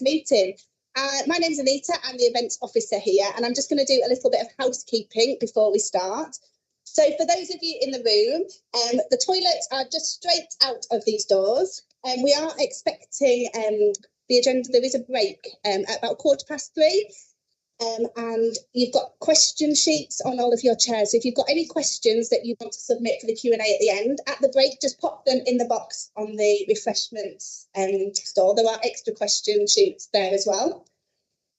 Meeting. My name's Anita, I'm the events officer here, and I'm just going to do a little bit of housekeeping before we start. So for those of you in the room, the toilets are just straight out of these doors, and we are expecting the agenda. There is a break at about 3:15. And you've got question sheets on all of your chairs. So if you've got any questions that you want to submit for the Q&A at the end, at the break, just pop them in the box on the refreshments store. There are extra question sheets there as well.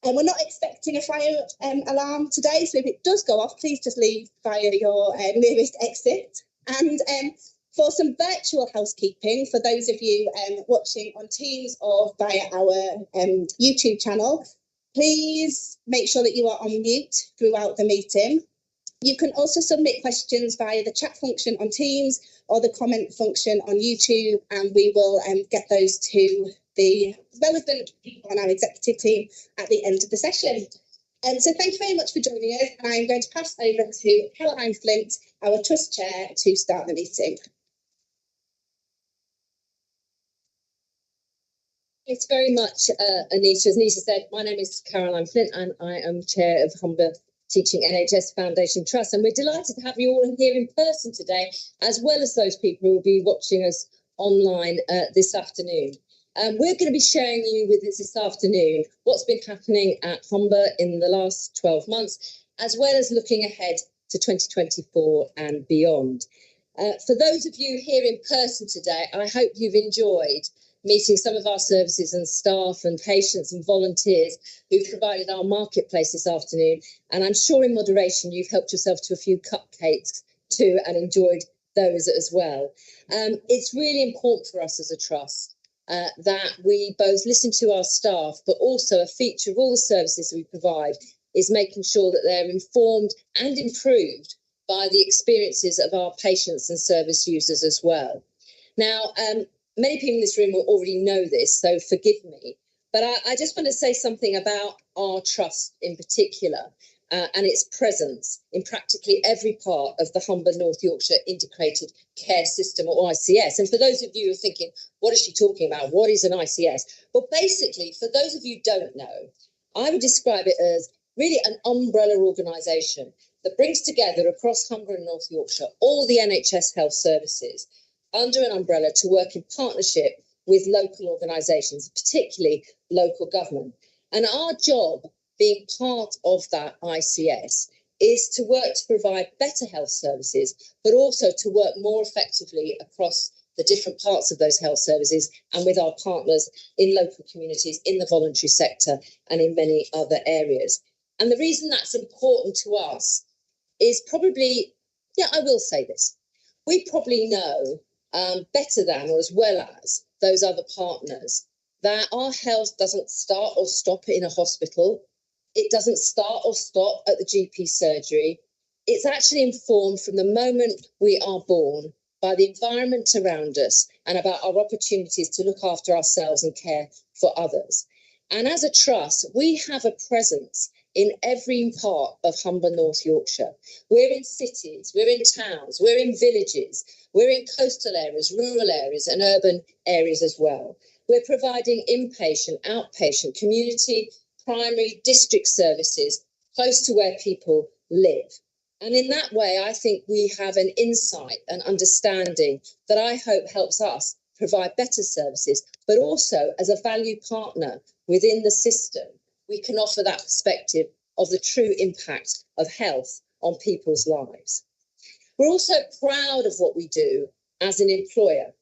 And we're not expecting a fire alarm today. So if it does go off, please just leave via your nearest exit. And for some virtual housekeeping, for those of you watching on Teams or via our YouTube channel, please make sure that you are on mute throughout the meeting. You can also submit questions via the chat function on Teams or the comment function on YouTube, and we will get those to the relevant people on our executive team at the end of the session. So thank you very much for joining us, and I'm going to pass over to Caroline Flint, our Trust Chair, to start the meeting. Thanks very much, Anita. As Anita said, my name is Caroline Flint and I am Chair of Humber Teaching NHS Foundation Trust. And we're delighted to have you all here in person today, as well as those people who will be watching us online this afternoon. We're going to be sharing you with us this afternoon what's been happening at Humber in the last 12 months, as well as looking ahead to 2024 and beyond. For those of you here in person today, I hope you've enjoyed meeting some of our services and staff and patients and volunteers who've provided our marketplace this afternoon. And I'm sure in moderation you've helped yourself to a few cupcakes too and enjoyed those as well. It's really important for us as a trust that we both listen to our staff, but also a feature of all the services we provide is making sure that they're informed and improved by the experiences of our patients and service users as well. Now, many people in this room will already know this, so forgive me, but I just want to say something about our trust in particular and its presence in practically every part of the Humber North Yorkshire Integrated Care System, or ICS. And for those of you who are thinking, what is she talking about? What is an ICS? Well, basically, for those of you who don't know, I would describe it as really an umbrella organisation that brings together across Humber and North Yorkshire all the NHS health services under an umbrella to work in partnership with local organisations, particularly local government. And our job, being part of that ICS, is to work to provide better health services, but also to work more effectively across the different parts of those health services and with our partners in local communities, in the voluntary sector and in many other areas. And the reason that's important to us is probably, I will say this, we probably know better than or as well as those other partners that our health doesn't start or stop in a hospital. It doesn't start or stop at the GP surgery. It's actually informed from the moment we are born by the environment around us and about our opportunities to look after ourselves and care for others. And as a trust, we have a presence in every part of Humber North Yorkshire. We're in cities, we're in towns, we're in villages, we're in coastal areas, rural areas and urban areas as well. We're providing inpatient, outpatient, community, primary, district services close to where people live. And in that way, I think we have an insight and understanding that I hope helps us provide better services, but also as a value partner within the system, we can offer that perspective of the true impact of health on people's lives. We're also proud of what we do as an employer,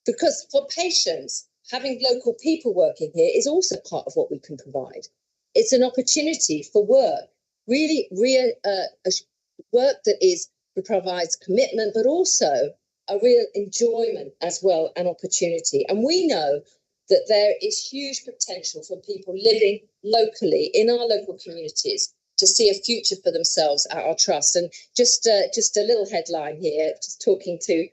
because for patients, having local people working here is also part of what we can provide. It's an opportunity for work, really work that provides commitment, but also a real enjoyment as well, an opportunity. And we know that there is huge potential for people living locally in our local communities to see a future for themselves at our trust. And just a little headline here, just talking to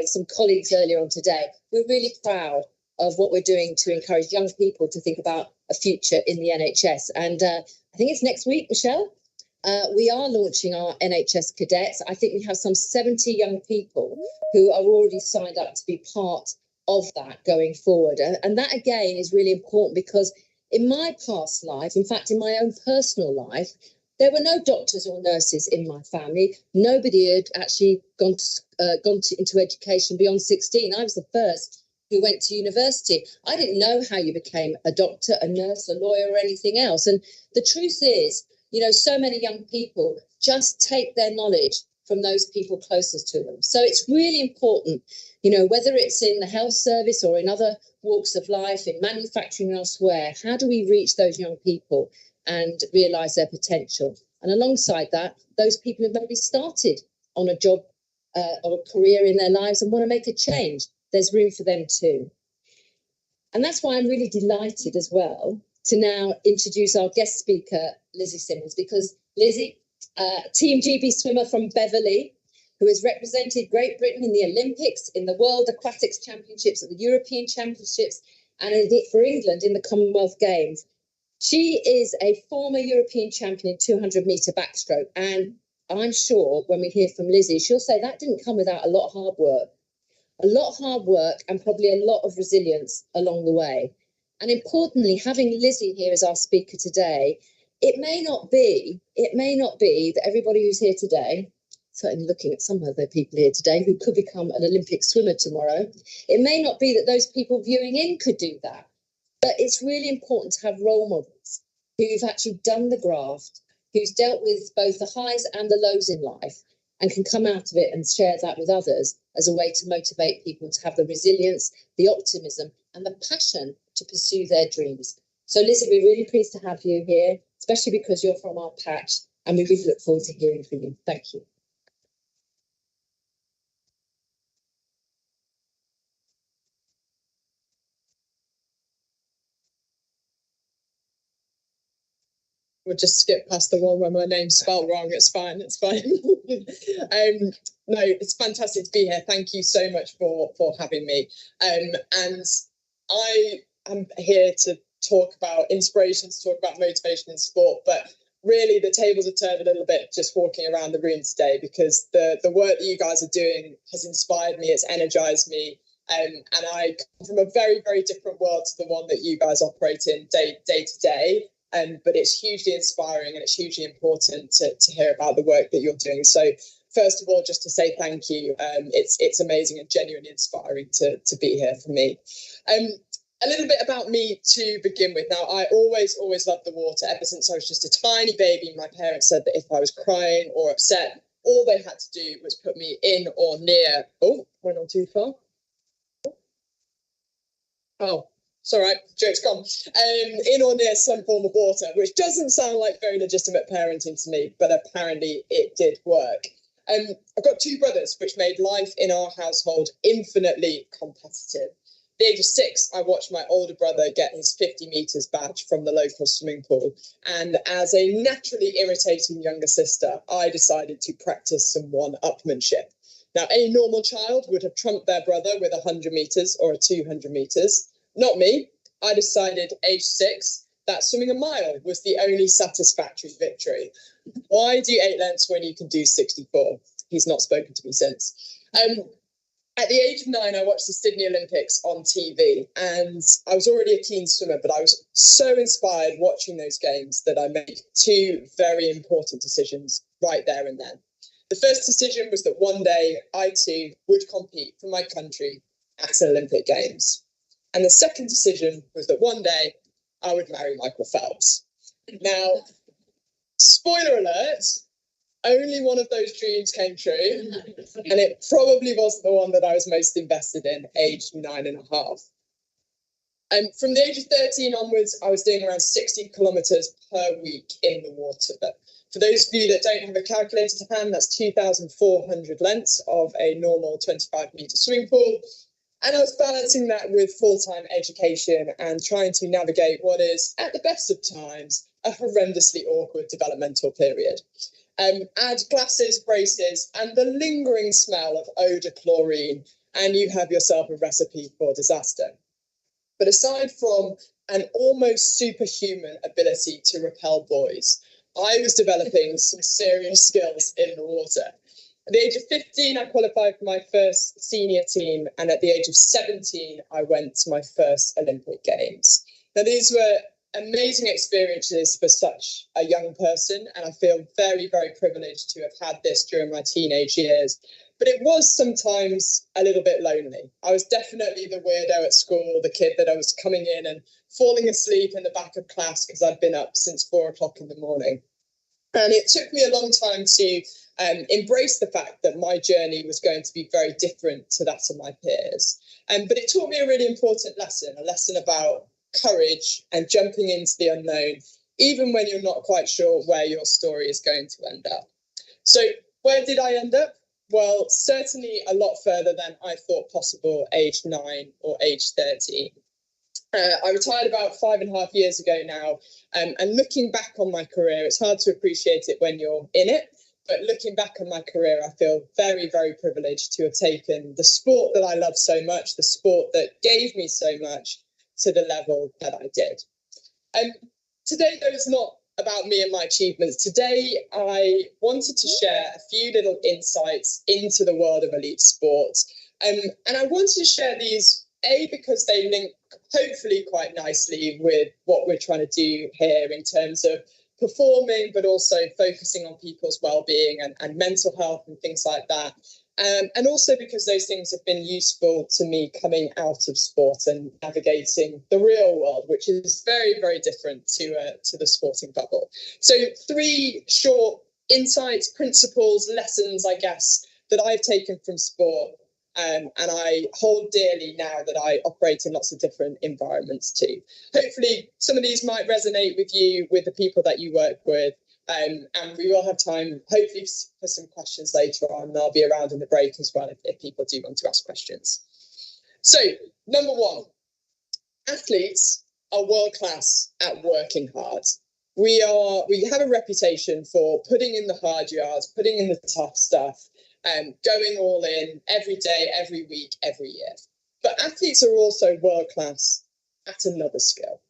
some colleagues earlier on today, we're really proud of what we're doing to encourage young people to think about a future in the NHS. And I think it's next week, Michelle, we are launching our NHS cadets. I think we have some 70 young people who are already signed up to be part of that going forward. And that again is really important, because in my past life, in fact, in my own personal life, there were no doctors or nurses in my family. Nobody had actually gone into education beyond 16. I was the first who went to university. I didn't know how you became a doctor, a nurse, a lawyer, or anything else. And the truth is, you know, so many young people just take their knowledge from those people closest to them. So it's really important, you know, whether it's in the health service or in other walks of life, in manufacturing and elsewhere, how do we reach those young people and realise their potential? And alongside that, those people who've maybe started on a job or a career in their lives and want to make a change, there's room for them too. And that's why I'm really delighted as well to now introduce our guest speaker, Lizzie Simmons, because Lizzie, Team GB swimmer from Beverley, who has represented Great Britain in the Olympics, in the World Aquatics Championships, at the European Championships, and for England in the Commonwealth Games. She is a former European champion in 200-metre backstroke, and I'm sure when we hear from Lizzie, she'll say that didn't come without a lot of hard work. A lot of hard work and probably a lot of resilience along the way. And importantly, having Lizzie here as our speaker today, it may not be that everybody who's here today, certainly looking at some of the people here today who could become an Olympic swimmer tomorrow, it may not be that those people viewing in could do that. But it's really important to have role models who've actually done the graft, who's dealt with both the highs and the lows in life, and can come out of it and share that with others as a way to motivate people to have the resilience, the optimism, and the passion to pursue their dreams. So Lizzie, we're really pleased to have you here, especially because you're from our patch, and we really look forward to hearing from you. Thank you. We'll just skip past the one where my name's spelled wrong. It's fine. It's fine. No, it's fantastic to be here. Thank you so much for having me. And I am here to talk about inspiration, to talk about motivation in sport. But really, the tables have turned a little bit just walking around the room today, because the work that you guys are doing has inspired me. It's energized me. And I come from a very, very different world to the one that you guys operate in day to day. But it's hugely inspiring, and it's hugely important to hear about the work that you're doing. So first of all, just to say thank you. It's amazing and genuinely inspiring to be here for me. A little bit about me to begin with. Now, I always loved the water. Ever since I was just a tiny baby, my parents said that if I was crying or upset, all they had to do was put me in or near... Oh, went on too far. Oh. It's all right, joke's gone. In or near some form of water, which doesn't sound like very legitimate parenting to me, but apparently it did work. I've got two brothers, which made life in our household infinitely competitive. At the age of 6, I watched my older brother get his 50 metres badge from the local swimming pool. And as a naturally irritating younger sister, I decided to practice some one-upmanship. Now, any normal child would have trumped their brother with 100 metres or a 200 metres. Not me. I decided, age 6, that swimming a mile was the only satisfactory victory. Why do 8 lengths when you can do 64? He's not spoken to me since. At the age of 9, I watched the Sydney Olympics on TV, and I was already a keen swimmer, but I was so inspired watching those games that I made 2 very important decisions right there and then. The first decision was that one day I too would compete for my country at an Olympic Games. And the second decision was that one day I would marry Michael Phelps. Now, spoiler alert, only one of those dreams came true. And it probably wasn't the one that I was most invested in, aged 9.5. And from the age of 13 onwards, I was doing around 60 kilometres per week in the water. But for those of you that don't have a calculator to hand, that's 2,400 lengths of a normal 25-metre swimming pool. And I was balancing that with full-time education and trying to navigate what is, at the best of times, a horrendously awkward developmental period. Add glasses, braces, and the lingering smell of eau de chlorine, and you have yourself a recipe for disaster. But aside from an almost superhuman ability to repel boys, I was developing some serious skills in the water. At the age of 15, I qualified for my first senior team, and at the age of 17, I went to my first Olympic Games. Now, these were amazing experiences for such a young person, and I feel very, very privileged to have had this during my teenage years. But it was sometimes a little bit lonely. I was definitely the weirdo at school, the kid that I was coming in and falling asleep in the back of class because I'd been up since 4 o'clock in the morning. And it took me a long time to embrace the fact that my journey was going to be very different to that of my peers. But it taught me a really important lesson, a lesson about courage and jumping into the unknown, even when you're not quite sure where your story is going to end up. So where did I end up? Well, certainly a lot further than I thought possible, age 9 or age 13. I retired about 5.5 years ago now, and looking back on my career, it's hard to appreciate it when you're in it, but looking back on my career, I feel very, very privileged to have taken the sport that I love so much, the sport that gave me so much, to the level that I did. Today, though, is not about me and my achievements. Today, I wanted to share a few little insights into the world of elite sports, and I wanted to share these, because they link hopefully quite nicely with what we're trying to do here in terms of performing, but also focusing on people's well-being and mental health and things like that. And also because those things have been useful to me coming out of sport and navigating the real world, which is very, very different to the sporting bubble. So 3 short insights, principles, lessons, I guess, that I've taken from sport, and I hold dearly now that I operate in lots of different environments too. Hopefully some of these might resonate with you, with the people that you work with. And we will have time, hopefully, for some questions later on. I'll be around in the break as well if people do want to ask questions. So, number 1, athletes are world class at working hard. We have a reputation for putting in the hard yards, putting in the tough stuff, going all in every day, every week, every year. But athletes are also world class at another skill.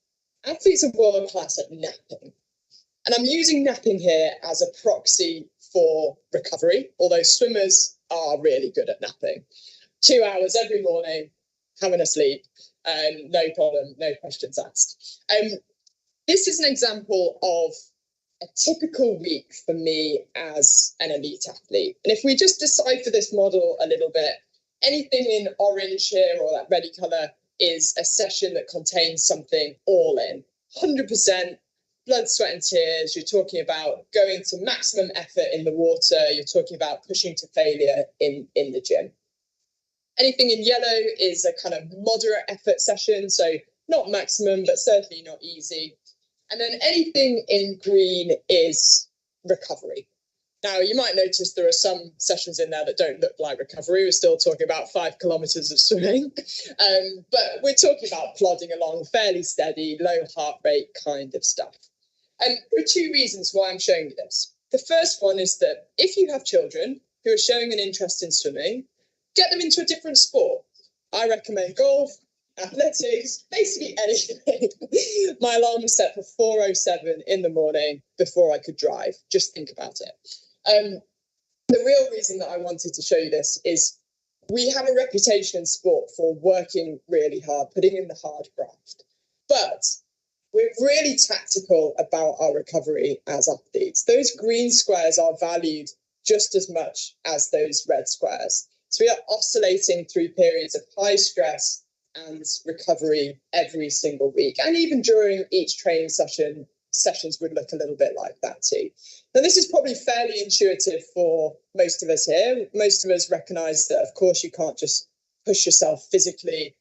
Athletes are world class at napping. And I'm using napping here as a proxy for recovery, although swimmers are really good at napping. 2 hours every morning, having a sleep, no problem, no questions asked. This is an example of a typical week for me as an elite athlete. And if we just decipher this model a little bit, anything in orange here or that ready colour is a session that contains something all in, 100%. Blood, sweat and tears. You're talking about going to maximum effort in the water. You're talking about pushing to failure in the gym. Anything in yellow is a kind of moderate effort session. So not maximum, but certainly not easy. And then anything in green is recovery. Now, you might notice there are some sessions in there that don't look like recovery. We're still talking about 5 kilometres of swimming. But we're talking about plodding along, fairly steady, low heart rate kind of stuff. And there are 2 reasons why I'm showing you this. The first one is that if you have children who are showing an interest in swimming, get them into a different sport. I recommend golf, athletics, basically anything. My alarm was set for 4:07 in the morning before I could drive. Just think about it. The real reason that I wanted to show you this is we have a reputation in sport for working really hard, putting in the hard graft. But we're really tactical about our recovery as athletes. Those green squares are valued just as much as those red squares. So we are oscillating through periods of high stress and recovery every single week. And even during each training session, sessions would look a little bit like that too. Now, this is probably fairly intuitive for most of us here. Most of us recognise that, of course, you can't just push yourself physically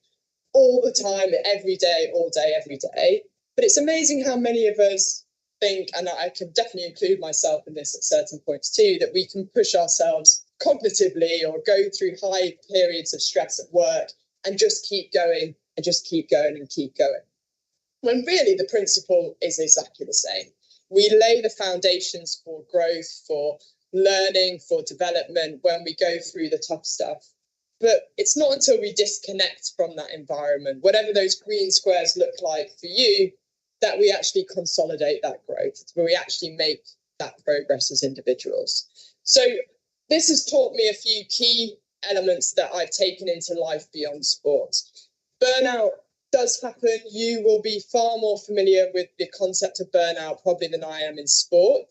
all the time, every day, all day, every day. But it's amazing how many of us think, and I can definitely include myself in this at certain points too, that we can push ourselves cognitively or go through high periods of stress at work and just keep going and just keep going and keep going. When really the principle is exactly the same. We lay the foundations for growth, for learning, for development when we go through the tough stuff. But it's not until we disconnect from that environment, whatever those green squares look like for you, that we actually consolidate that growth, where we actually make that progress as individuals. So this has taught me a few key elements that I've taken into life beyond sport. Burnout does happen. You will be far more familiar with the concept of burnout probably than I am in sport.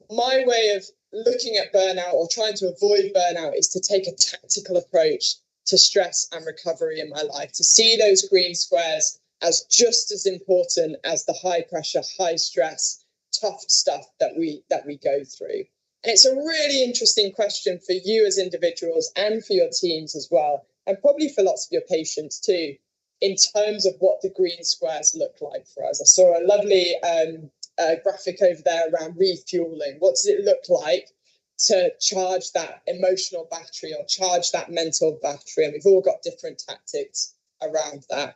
My way of looking at burnout or trying to avoid burnout is to take a tactical approach to stress and recovery in my life, to see those green squares as just as important as the high pressure, high stress, tough stuff that we go through. And it's a really interesting question for you as individuals and for your teams as well, and probably for lots of your patients too, in terms of what the green squares look like for us. I saw a lovely graphic over there around refueling. What does it look like to charge that emotional battery or charge that mental battery? And we've all got different tactics around that.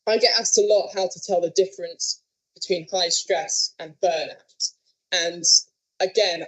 I get asked a lot how to tell the difference between high stress and burnout. And again,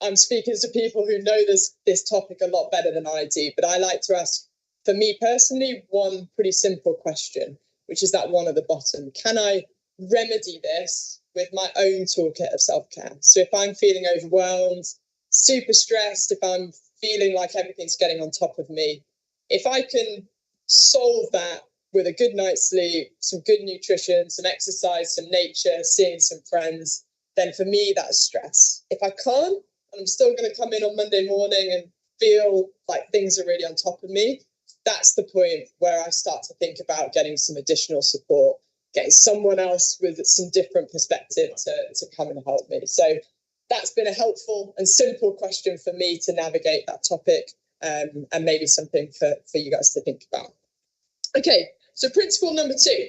I'm speaking to people who know this topic a lot better than I do, but I like to ask, for me personally, one pretty simple question, which is that one at the bottom. Can I remedy this with my own toolkit of self-care? So if I'm feeling overwhelmed, super stressed, if I'm feeling like everything's getting on top of me, if I can solve that with a good night's sleep, some good nutrition, some exercise, some nature, seeing some friends, then for me, that's stress. If I can't, and I'm still going to come in on Monday morning and feel like things are really on top of me, that's the point where I start to think about getting some additional support, getting someone else with some different perspective to come and help me. So that's been a helpful and simple question for me to navigate that topic, and maybe something for you guys to think about. Okay, so principle number 2.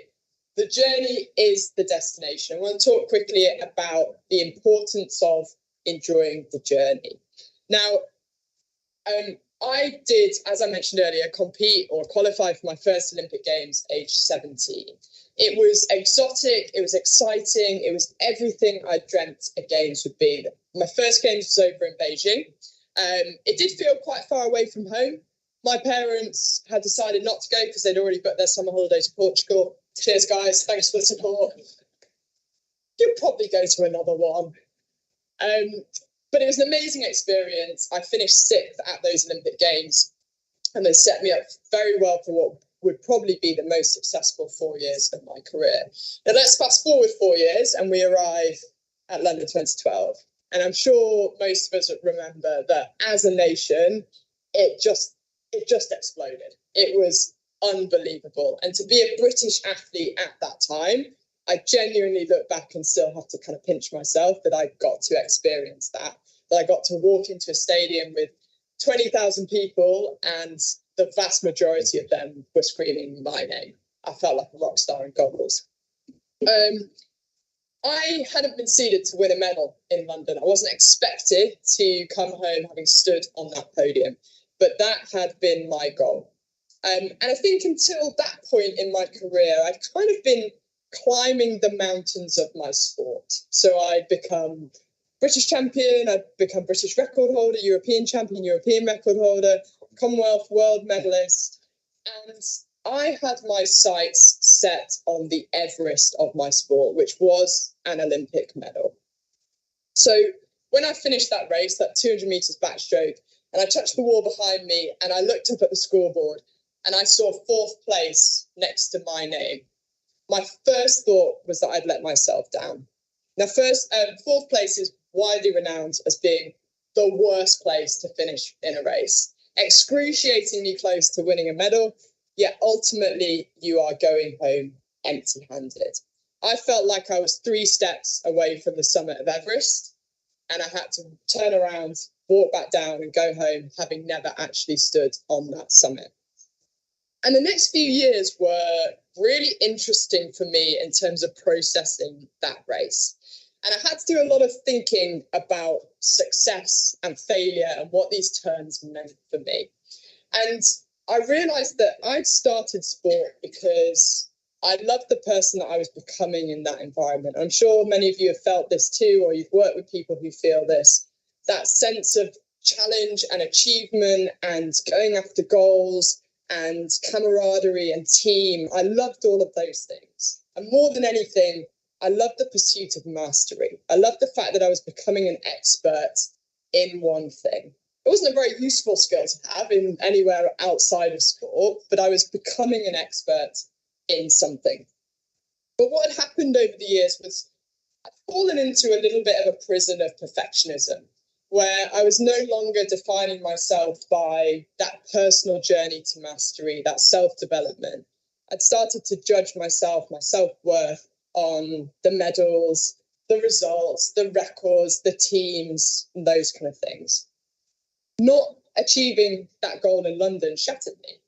The journey is the destination. I want to talk quickly about the importance of enjoying the journey. Now, I did, as I mentioned earlier, compete or qualify for my first Olympic Games age 17. It was exotic, it was exciting, it was everything I dreamt a Games would be. My first Games was over in Beijing. It did feel quite far away from home. My parents had decided not to go because they'd already booked their summer holiday to Portugal. Cheers, guys. Thanks for the support. You'll probably go to another one. But it was an amazing experience. I finished 6th at those Olympic Games, and they set me up very well for what would probably be the most successful 4 years of my career. Now let's fast forward 4 years and we arrive at London 2012. And I'm sure most of us remember that as a nation, it just exploded. It was unbelievable. And to be a British athlete at that time, I genuinely look back and still have to kind of pinch myself that I got to experience that I got to walk into a stadium with 20,000 people and the vast majority of them were screaming my name. I felt like a rock star in goggles. I hadn't been seeded to win a medal in London. I wasn't expected to come home having stood on that podium, but that had been my goal. And I think until that point in my career, I'd kind of been climbing the mountains of my sport. So I'd become British champion, I'd become British record holder, European champion, European record holder, Commonwealth world medalist. And I had my sights set on the Everest of my sport, which was an Olympic medal. So when I finished that race, that 200 meters backstroke, and I touched the wall behind me and I looked up at the scoreboard and I saw 4th place next to my name, my first thought was that I'd let myself down. Now, 4th place is widely renowned as being the worst place to finish in a race. Excruciatingly close to winning a medal, yet ultimately you are going home empty-handed. I felt like I was 3 steps away from the summit of Everest, and I had to turn around, walk back down and go home, having never actually stood on that summit. And the next few years were really interesting for me in terms of processing that race. And I had to do a lot of thinking about success and failure and what these terms meant for me. And I realized that I'd started sport because I loved the person that I was becoming in that environment. I'm sure many of you have felt this too, or you've worked with people who feel this, that sense of challenge and achievement and going after goals and camaraderie and team. I loved all of those things. And more than anything, I loved the pursuit of mastery. I loved the fact that I was becoming an expert in one thing. It wasn't a very useful skill to have in anywhere outside of sport, but I was becoming an expert in something. But what had happened over the years was I'd fallen into a little bit of a prison of perfectionism, where I was no longer defining myself by that personal journey to mastery, that self-development. I'd started to judge myself, my self-worth, on the medals, the results, the records, the teams, and those kind of things. Not achieving that goal in London shattered me.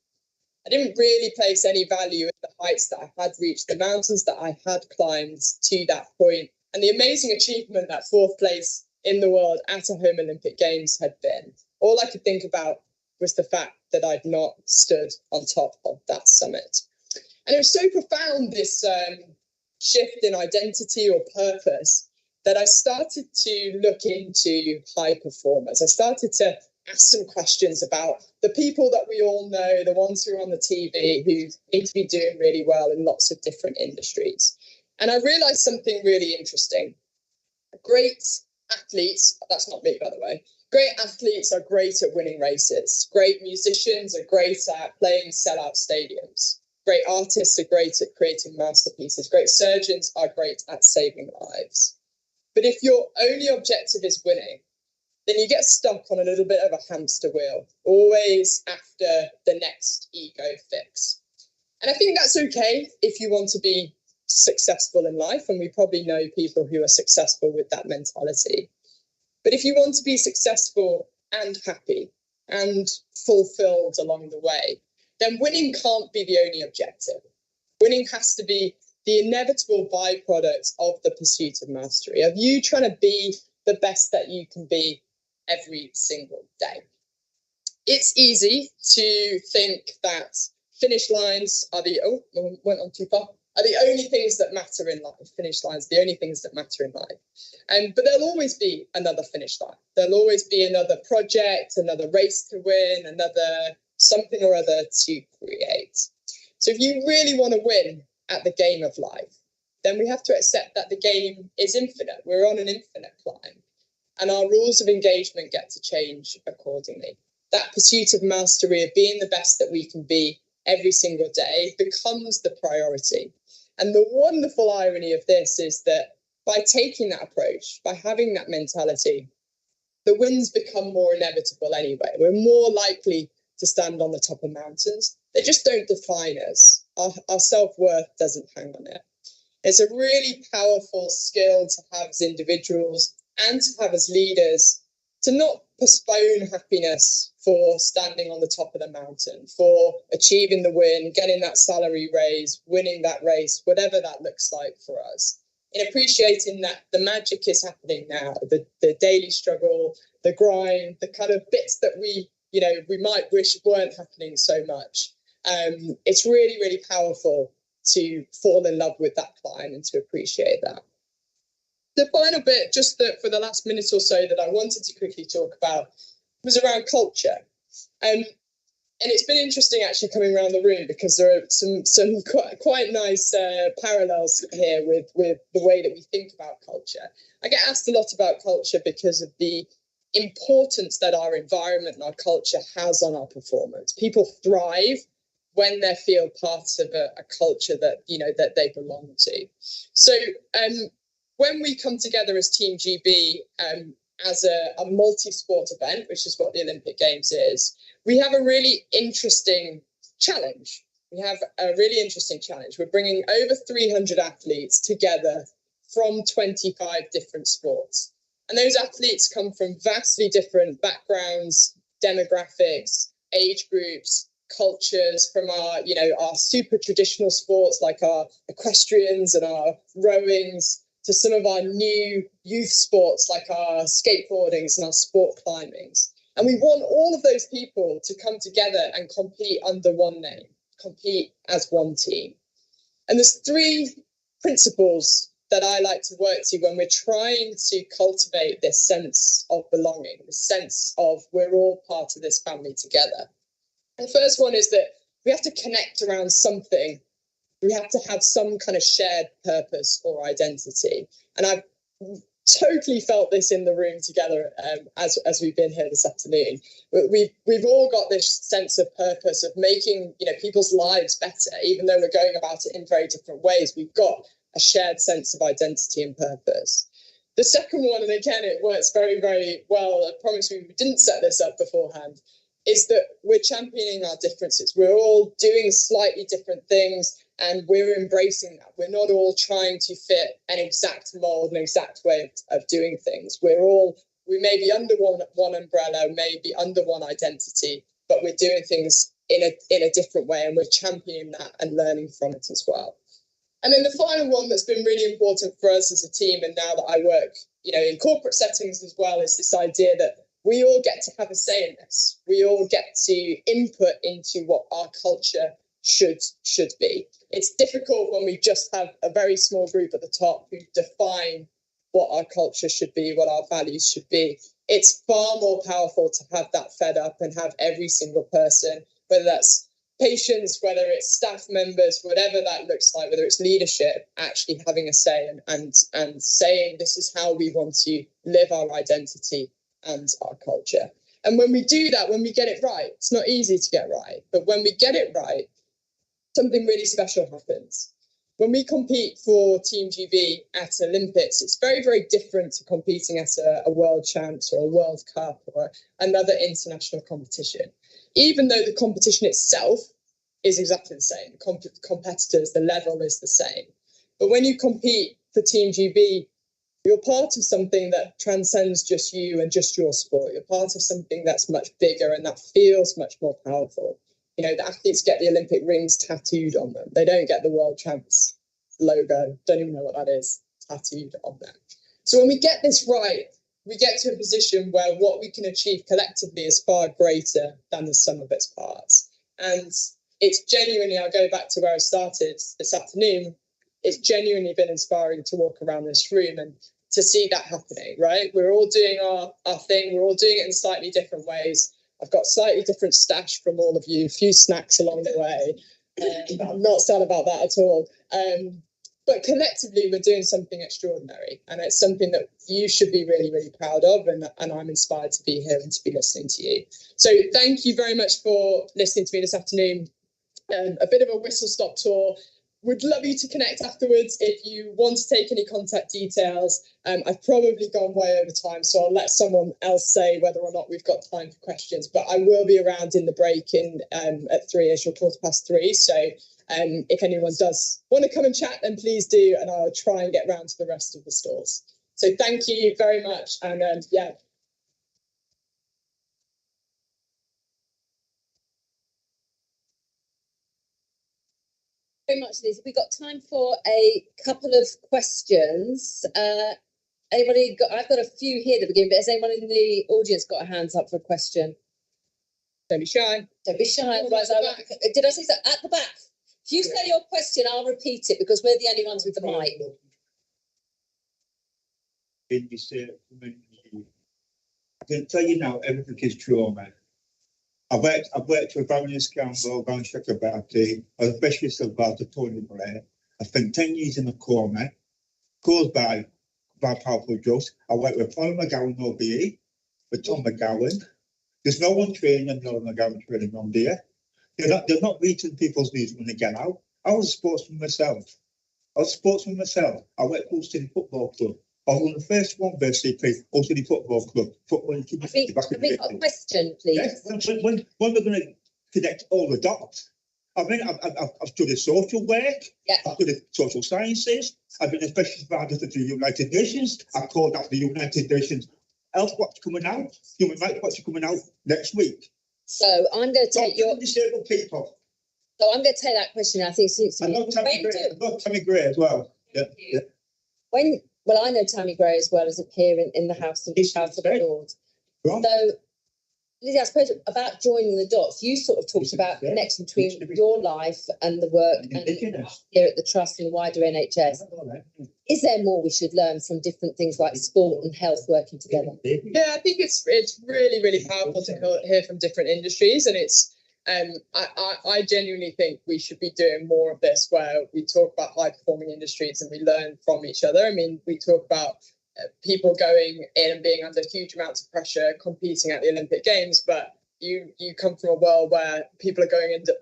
I didn't really place any value in the heights that I had reached, the mountains that I had climbed to that point, and the amazing achievement that 4th place in the world at a home Olympic Games had been. All I could think about was the fact that I'd not stood on top of that summit. And it was so profound, this shift in identity or purpose, that I started to look into high performers. I started to ask some questions about the people that we all know, the ones who are on the TV, who seem to be doing really well in lots of different industries. And I realized something really interesting. Great athletes, that's not me, by the way, great athletes are great at winning races. Great musicians are great at playing sellout stadiums. Great artists are great at creating masterpieces. Great surgeons are great at saving lives. But if your only objective is winning, then you get stuck on a little bit of a hamster wheel, always after the next ego fix. And I think that's okay if you want to be successful in life, and we probably know people who are successful with that mentality. But if you want to be successful and happy and fulfilled along the way, then winning can't be the only objective. Winning has to be the inevitable byproduct of the pursuit of mastery, of you trying to be the best that you can be every single day. It's easy to think that finish lines are the only things that matter in life. Finish lines, the only things that matter in life. But there'll always be another finish line. There'll always be another project, another race to win, another something or other to create. So if you really want to win at the game of life, then we have to accept that the game is infinite. We're on an infinite climb. And our rules of engagement get to change accordingly. That pursuit of mastery, of being the best that we can be every single day, becomes the priority. And the wonderful irony of this is that by taking that approach, by having that mentality, the wins become more inevitable anyway. We're more likely to stand on the top of mountains. They just don't define us. Our self-worth doesn't hang on it. It's a really powerful skill to have as individuals and to have as leaders, to not postpone happiness for standing on the top of the mountain, for achieving the win, getting that salary raise, winning that race, whatever that looks like for us. In appreciating that the magic is happening now, the daily struggle, the grind, the kind of bits that we might wish weren't happening so much. It's really, really powerful to fall in love with that climb and to appreciate that. The final bit, just for the last minute or so, that I wanted to quickly talk about was around culture. And it's been interesting actually coming around the room, because there are some quite nice parallels here with the way that we think about culture. I get asked a lot about culture because of the importance that our environment and our culture has on our performance. People thrive when they feel part of a culture that that they belong to. So when we come together as Team GB as a multi-sport event, which is what the Olympic Games is, we have a really interesting challenge. We're bringing over 300 athletes together from 25 different sports. And those athletes come from vastly different backgrounds, demographics, age groups, cultures, from our super traditional sports like our equestrians and our rowings, to some of our new youth sports like our skateboardings and our sport climbings. And we want all of those people to come together and compete under one name, compete as one team. And there's 3 principles that I like to work to when we're trying to cultivate this sense of belonging, this sense of we're all part of this family together. And the first one is that we have to connect around something. We have to have some kind of shared purpose or identity. And I've totally felt this in the room together as we've been here this afternoon. We've all got this sense of purpose of making people's lives better, even though we're going about it in very different ways. We've got a shared sense of identity and purpose. The second one, and again it works very, very well, I promise we didn't set this up beforehand, is that we're championing our differences. We're all doing slightly different things, and we're embracing that. We're not all trying to fit an exact mold, an exact way of doing things. We may be under one umbrella, maybe under one identity, but we're doing things in a different way, and we're championing that and learning from it as well. And then the final one that's been really important for us as a team, and now that I work, in corporate settings as well, is this idea that we all get to have a say in this. We all get to input into what our culture should be. It's difficult when we just have a very small group at the top who define what our culture should be, what our values should be. It's far more powerful to have that fed up and have every single person, whether that's patients, whether it's staff members, whatever that looks like, whether it's leadership, actually having a say and saying this is how we want to live our identity and our culture. And when we do that, when we get it right, it's not easy to get right, but when we get it right, something really special happens. When we compete for Team GB at Olympics, it's very, very different to competing at a World Champs or a World Cup or another international competition. Even though the competition itself is exactly the same, the competitors, the level is the same. But when you compete for Team GB, you're part of something that transcends just you and just your sport. You're part of something that's much bigger and that feels much more powerful. The athletes get the Olympic rings tattooed on them. They don't get the World Champs logo. Don't even know what that is, tattooed on them. So when we get this right, we get to a position where what we can achieve collectively is far greater than the sum of its parts. And it's genuinely, I'll go back to where I started this afternoon, it's genuinely been inspiring to walk around this room and to see that happening, right? We're all doing our thing. We're all doing it in slightly different ways. I've got slightly different stash from all of you, a few snacks along the way. I'm not sad about that at all. But collectively, we're doing something extraordinary. And it's something that you should be really, really proud of. And I'm inspired to be here and to be listening to you. So thank you very much for listening to me this afternoon. A bit of a whistle-stop tour. Would love you to connect afterwards if you want to take any contact details. I've probably gone way over time, so I'll let someone else say whether or not we've got time for questions. But I will be around in the break at 3ish or 3:15. So if anyone does want to come and chat, then please do, and I'll try and get round to the rest of the stalls. So thank you very much, and yeah. Very much, Lisa. We've got time for a couple of questions. Anybody got? I've got a few here to begin, but has anyone in the audience got a hands up for a question? Don't be shy. Don't be shy. Right, did I say so? At the back. If you say your question, I'll repeat it because we're the only ones with the mic. I can tell you now, everything is trauma. I've worked with Baroness Campbell, Baron Chakrabarti, I was a specialist about the Tony Blair. I spent 10 years in a coma caused by powerful drugs. I worked with Paul McGowan, OBE, with Tom McGowan. There's no one training, no McGowan training on there. They're not meeting people's needs when they get out. I was a sportsman myself. I worked for Hull City Football Club. I was one of the first one to play Hull City Football Club. I think a question, please. Yes, when we're going to connect all the dots. I mean, I've studied social work. Yeah. I've studied social sciences. I've been a specialist advisor to the United Nations. I've called out the United Nations. Else, what's coming out? Human rights watch is coming out next week. So I'm going to take your disabled people. So I'm going to take that question. I think it's I love Tammy Gray as well. Yeah. Well, I know Tammy Gray as well as a peer in the House of Lords. Right. So, Lizzie, I suppose about joining the dots, you sort of talked about connection between your life and the work and here at the Trust and the wider NHS. Is there more we should learn from different things like sport and health working together? Yeah, I think it's really, really powerful to hear from different industries, and it's I genuinely think we should be doing more of this where we talk about high performing industries and we learn from each other. I mean, we talk about people going in and being under huge amounts of pressure, competing at the Olympic Games, but you come from a world where people are going into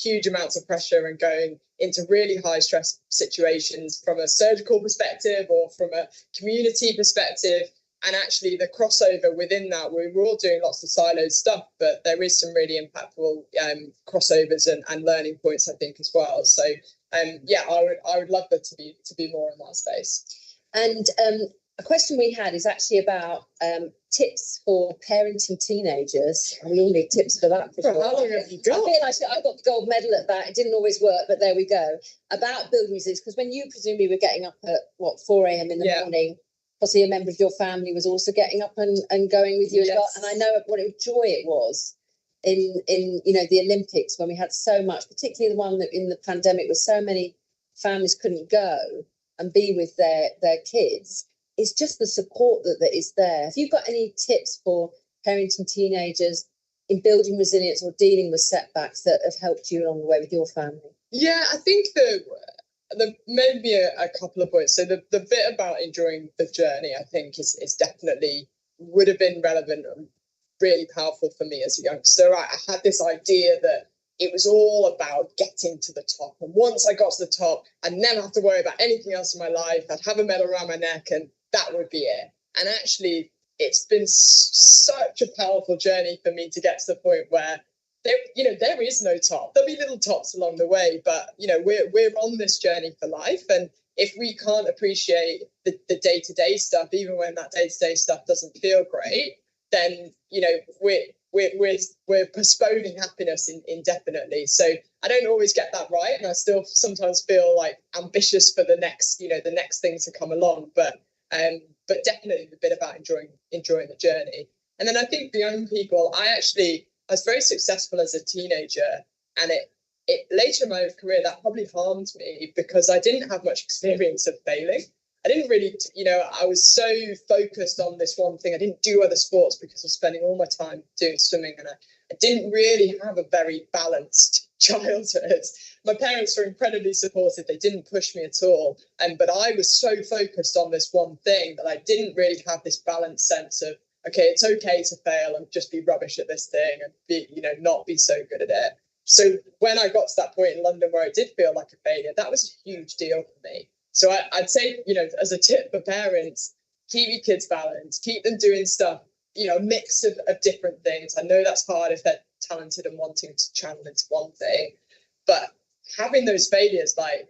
huge amounts of pressure and going into really high stress situations from a surgical perspective or from a community perspective. And actually the crossover within that, we're all doing lots of siloed stuff, but there is some really impactful crossovers and learning points, I think, as well. So yeah, I would love there to be more in that space. And a question we had is actually about tips for parenting teenagers. And we all need tips for that. Well, how long have you got? I feel like I got the gold medal at that. It didn't always work, but there we go. About building resilience, because when you presumably were getting up at, 4 a.m. in the morning, possibly a member of your family was also getting up and going with you as well. And I know what a joy it was in the Olympics when we had so much, particularly the one that in the pandemic where so many families couldn't go and be with their kids. It's just the support that is there. Have you got any tips for parenting teenagers in building resilience or dealing with setbacks that have helped you along the way with your family? Yeah, I think the maybe a couple of points. So the bit about enjoying the journey, I think, is definitely would have been relevant and really powerful for me as a youngster. I had this idea that it was all about getting to the top. And once I got to the top, I'd never have to worry about anything else in my life. I'd have a medal around my neck and that would be it. And actually, it's been such a powerful journey for me to get to the point where there is no top. There'll be little tops along the way, but we're on this journey for life. And if we can't appreciate the day-to-day stuff, even when that day-to-day stuff doesn't feel great, then we're postponing happiness indefinitely. So I don't always get that right, and I still sometimes feel like ambitious for the next thing to come along. But definitely the bit about enjoying the journey. And then I think for young people, I was very successful as a teenager, and it later in my career that probably harmed me because I didn't have much experience of failing. I didn't really, I was so focused on this one thing. I didn't do other sports because I was spending all my time doing swimming, and I didn't really have a very balanced childhood. My parents were incredibly supportive. They didn't push me at all. But I was so focused on this one thing that I didn't really have this balanced sense of, okay, it's okay to fail and just be rubbish at this thing and be, not be so good at it. So when I got to that point in London where it did feel like a failure, that was a huge deal for me. So I'd say, as a tip for parents, keep your kids balanced, keep them doing stuff, a mix of different things. I know that's hard if they're talented and wanting to channel into one thing, but having those failures, like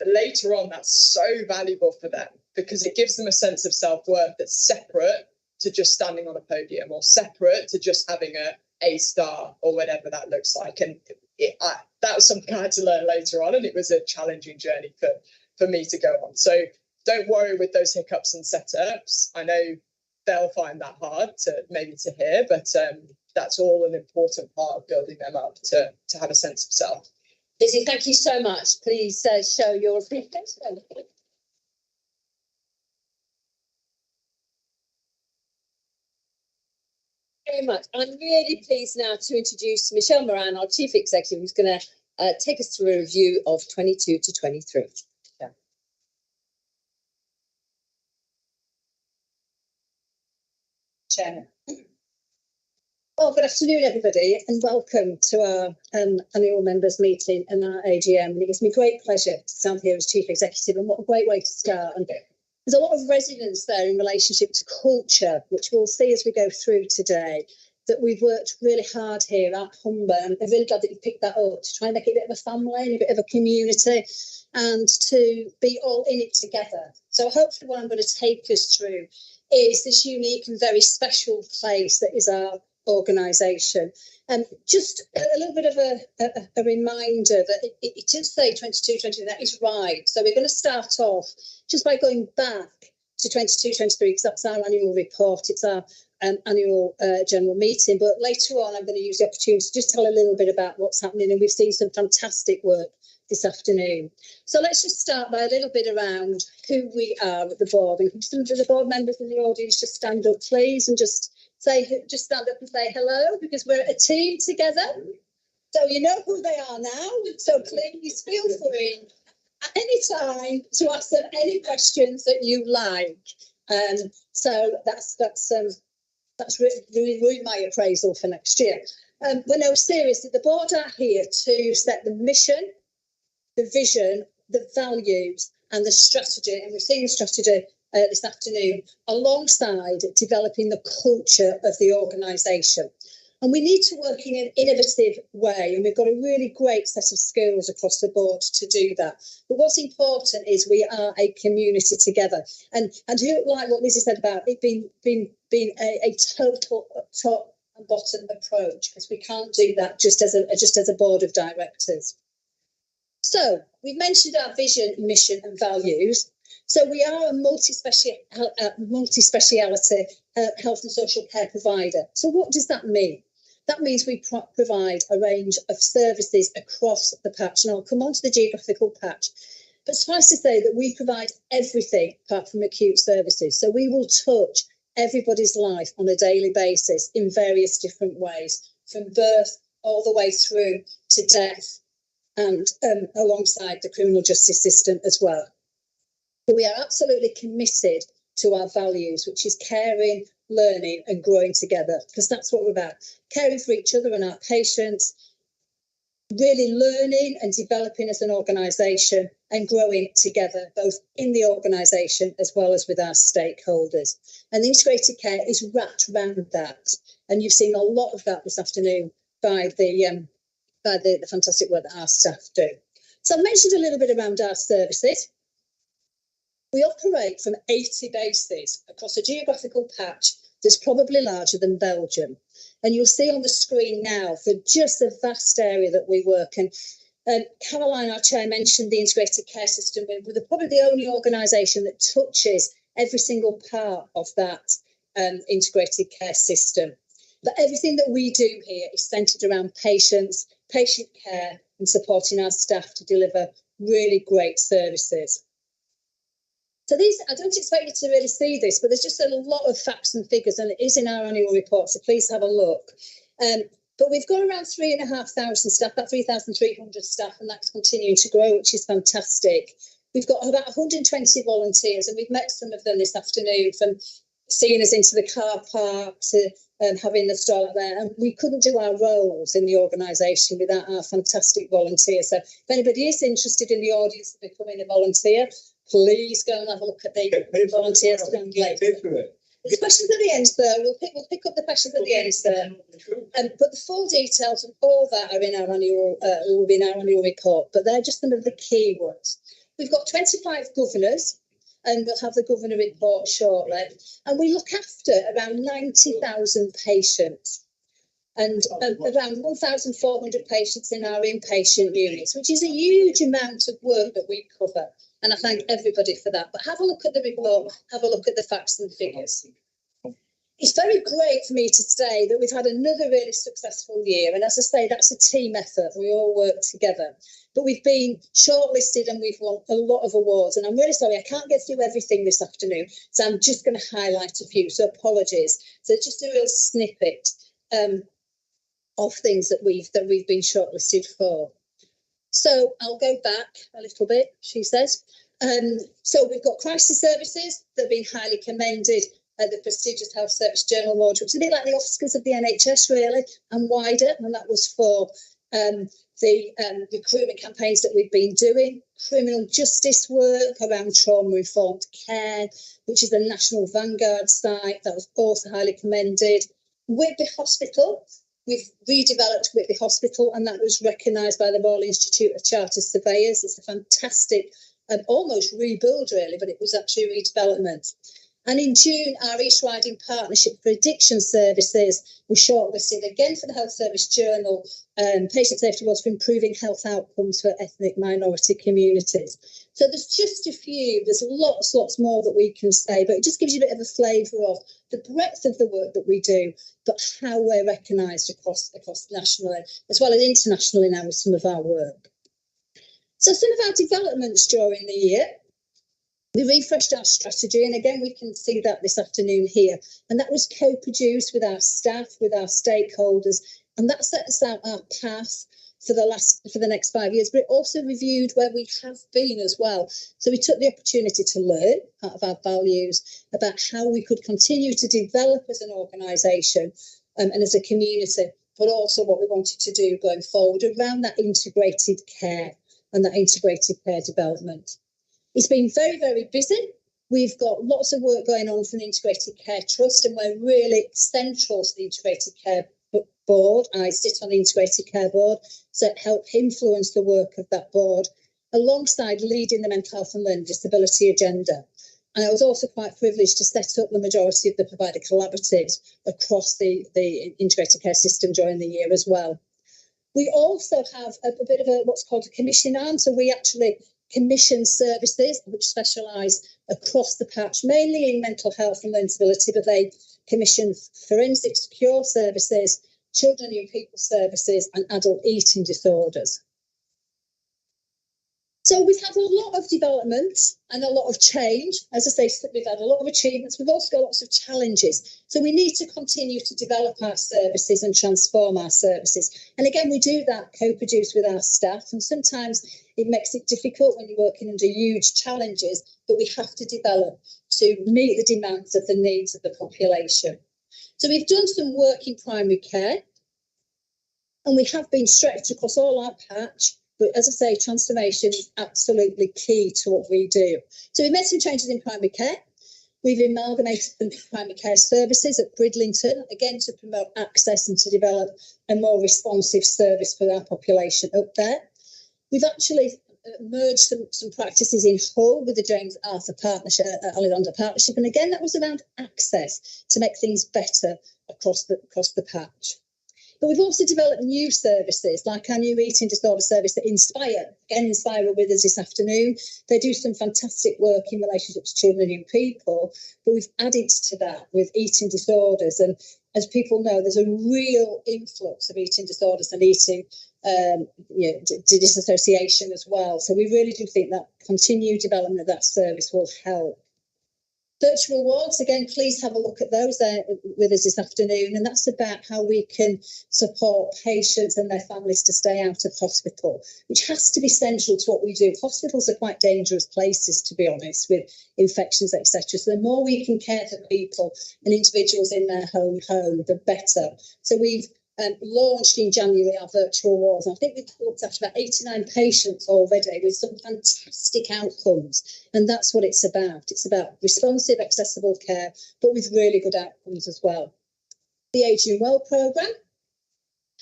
later on, that's so valuable for them because it gives them a sense of self-worth that's separate to just standing on a podium or separate to just having a star or whatever that looks like. And that was something I had to learn later on, and it was a challenging journey for me to go on. So don't worry with those hiccups and setups. I know they'll find that hard to hear, but that's all an important part of building them up to have a sense of self. Lizzie, thank you so much. Please show your appreciation. Very much. I'm really pleased now to introduce Michelle Moran, our Chief Executive, who's going to take us through a review of 22 to 23. Yeah. Chair. Well, good afternoon, everybody, and welcome to our annual members meeting and our AGM. And it gives me great pleasure to stand here as Chief Executive, and what a great way to start. And there's a lot of resonance there in relationship to culture, which we'll see as we go through today, that we've worked really hard here at Humber. And I'm really glad that you picked that up to try and make it a bit of a family and a bit of a community and to be all in it together. So hopefully what I'm going to take us through is this unique and very special place that is our organisation. And just a little bit of a reminder that it does say 22, 23, that is right. So we're going to start off just by going back to 22, 23, because that's our annual report. It's our annual general meeting. But later on, I'm going to use the opportunity to just tell a little bit about what's happening. And we've seen some fantastic work this afternoon. So let's just start by a little bit around who we are at the board. And can some of the board members in the audience just stand up, please, and just stand up and say hello, because we're a team together. So you know who they are now. So please feel free at any time to ask them any questions that you like. So that's really my appraisal for next year. But no, seriously, the board are here to set the mission, the vision, the values, and the strategy. And we've seen the strategy this afternoon alongside developing the culture of the organisation. And we need to work in an innovative way, and we've got a really great set of skills across the board to do that. But what's important is we are a community together, and who, like what Lizzie said about it being a total top and bottom approach, because we can't do that just as a board of directors. So we've mentioned our vision, mission, and values. So we are a multi-speciality health and social care provider. So what does that mean? That means we provide a range of services across the patch, and I'll come on to the geographical patch. But suffice to say that we provide everything apart from acute services. So we will touch everybody's life on a daily basis in various different ways, from birth all the way through to death, and alongside the criminal justice system as well. But we are absolutely committed to our values, which is caring, learning and growing together, because that's what we're about. Caring for each other and our patients, really learning and developing as an organisation and growing together, both in the organisation as well as with our stakeholders. And integrated care is wrapped around that. And you've seen a lot of that this afternoon by the fantastic work that our staff do. So I've mentioned a little bit around our services. We operate from 80 bases across a geographical patch that's probably larger than Belgium. And you'll see on the screen now for just the vast area that we work in. Caroline, our chair, mentioned the integrated care system. We're probably the only organisation that touches every single part of that integrated care system. But everything that we do here is centred around patients, patient care and supporting our staff to deliver really great services. So these, I don't expect you to really see this, but there's just a lot of facts and figures, and it is in our annual report, so please have a look. But we've got around 3,500 staff, about 3,300 staff, and that's continuing to grow, which is fantastic. We've got about 120 volunteers, and we've met some of them this afternoon, from seeing us into the car park to having the stall out there. And we couldn't do our roles in the organisation without our fantastic volunteers. So if anybody is interested in the audience of becoming a volunteer, please go and have a look at the volunteers. There's questions at the end, sir. We'll pick up the questions at the end, sir. But the full details of all that are in our annual report. But they're just some of the key ones. We've got 25 governors, and we'll have the governor report shortly. And we look after around 90,000 patients, and around 1,400 patients in our inpatient units, which is a huge amount of work that we cover. And I thank everybody for that. But have a look at the report, have a look at the facts and figures. It's very great for me to say that we've had another really successful year. And as I say, that's a team effort. We all work together. But we've been shortlisted and we've won a lot of awards. And I'm really sorry, I can't get through everything this afternoon. So I'm just going to highlight a few. So apologies. So just a real snippet of things that we've been shortlisted for. So I'll go back a little bit, she says. So we've got crisis services that have been highly commended at the prestigious Health Service Journal Award, which is a bit like the Oscars of the NHS, really, and wider. And that was for the recruitment campaigns that we've been doing, criminal justice work around trauma-informed care, which is a national vanguard site that was also highly commended. Whitby Hospital. We've redeveloped Whitby Hospital, and that was recognised by the Royal Institute of Chartered Surveyors. It's a fantastic, almost rebuild really, but it was actually a redevelopment. And in June, our East Riding Partnership for Addiction Services was shortlisted again for the Health Service Journal, Patient Safety Awards for improving health outcomes for ethnic minority communities. So there's just a few, there's lots more that we can say, but it just gives you a bit of a flavour of the breadth of the work that we do, but how we're recognised across nationally, as well as internationally now with some of our work. So some of our developments during the year. We refreshed our strategy, and again, we can see that this afternoon here. And that was co-produced with our staff, with our stakeholders, and that sets out our path for the next 5 years, but it also reviewed where we have been as well. So we took the opportunity to learn out of our values about how we could continue to develop as an organisation and as a community, but also what we wanted to do going forward around that integrated care and that integrated care development. It's been very, very busy. We've got lots of work going on for the Integrated Care Trust, and we're really central to the Integrated Care Board. I sit on the Integrated Care Board, so help influence the work of that board, alongside leading the mental health and learning disability agenda. And I was also quite privileged to set up the majority of the provider collaboratives across the integrated care system during the year as well. We also have a bit of what's called a commission arm. So we actually commission services which specialise across the patch, mainly in mental health and learning disability, but they commission forensic secure services, children and young people services, and adult eating disorders. So we've had a lot of development and a lot of change. As I say, we've had a lot of achievements. We've also got lots of challenges. So we need to continue to develop our services and transform our services. And again, we do that co-produce with our staff. And sometimes it makes it difficult when you're working under huge challenges, but we have to develop to meet the demands of the needs of the population. So we've done some work in primary care, and we have been stretched across all our patch. But as I say, transformation is absolutely key to what we do. So we've made some changes in primary care. We've amalgamated the primary care services at Bridlington, again, to promote access and to develop a more responsive service for our population up there. We've actually merged some practices in Hull with the James Arthur Partnership, Alexander Partnership. And again, that was around access to make things better across the patch. But we've also developed new services, like our new eating disorder service at Inspire. Again, Inspire are with us this afternoon. They do some fantastic work in relationship to children and young people, but we've added to that with eating disorders. And as people know, there's a real influx of eating disorders and eating disassociation as well. So we really do think that continued development of that service will help. Virtual wards, again, please have a look at those with us this afternoon. And that's about how we can support patients and their families to stay out of hospital, which has to be central to what we do. Hospitals are quite dangerous places, to be honest, with infections, etc. So the more we can care for people and individuals in their home, the better. So we've launched in January our virtual wards. I think we've looked after about 89 patients already with some fantastic outcomes. And that's what it's about. It's about responsive, accessible care, but with really good outcomes as well. The Aging Well programme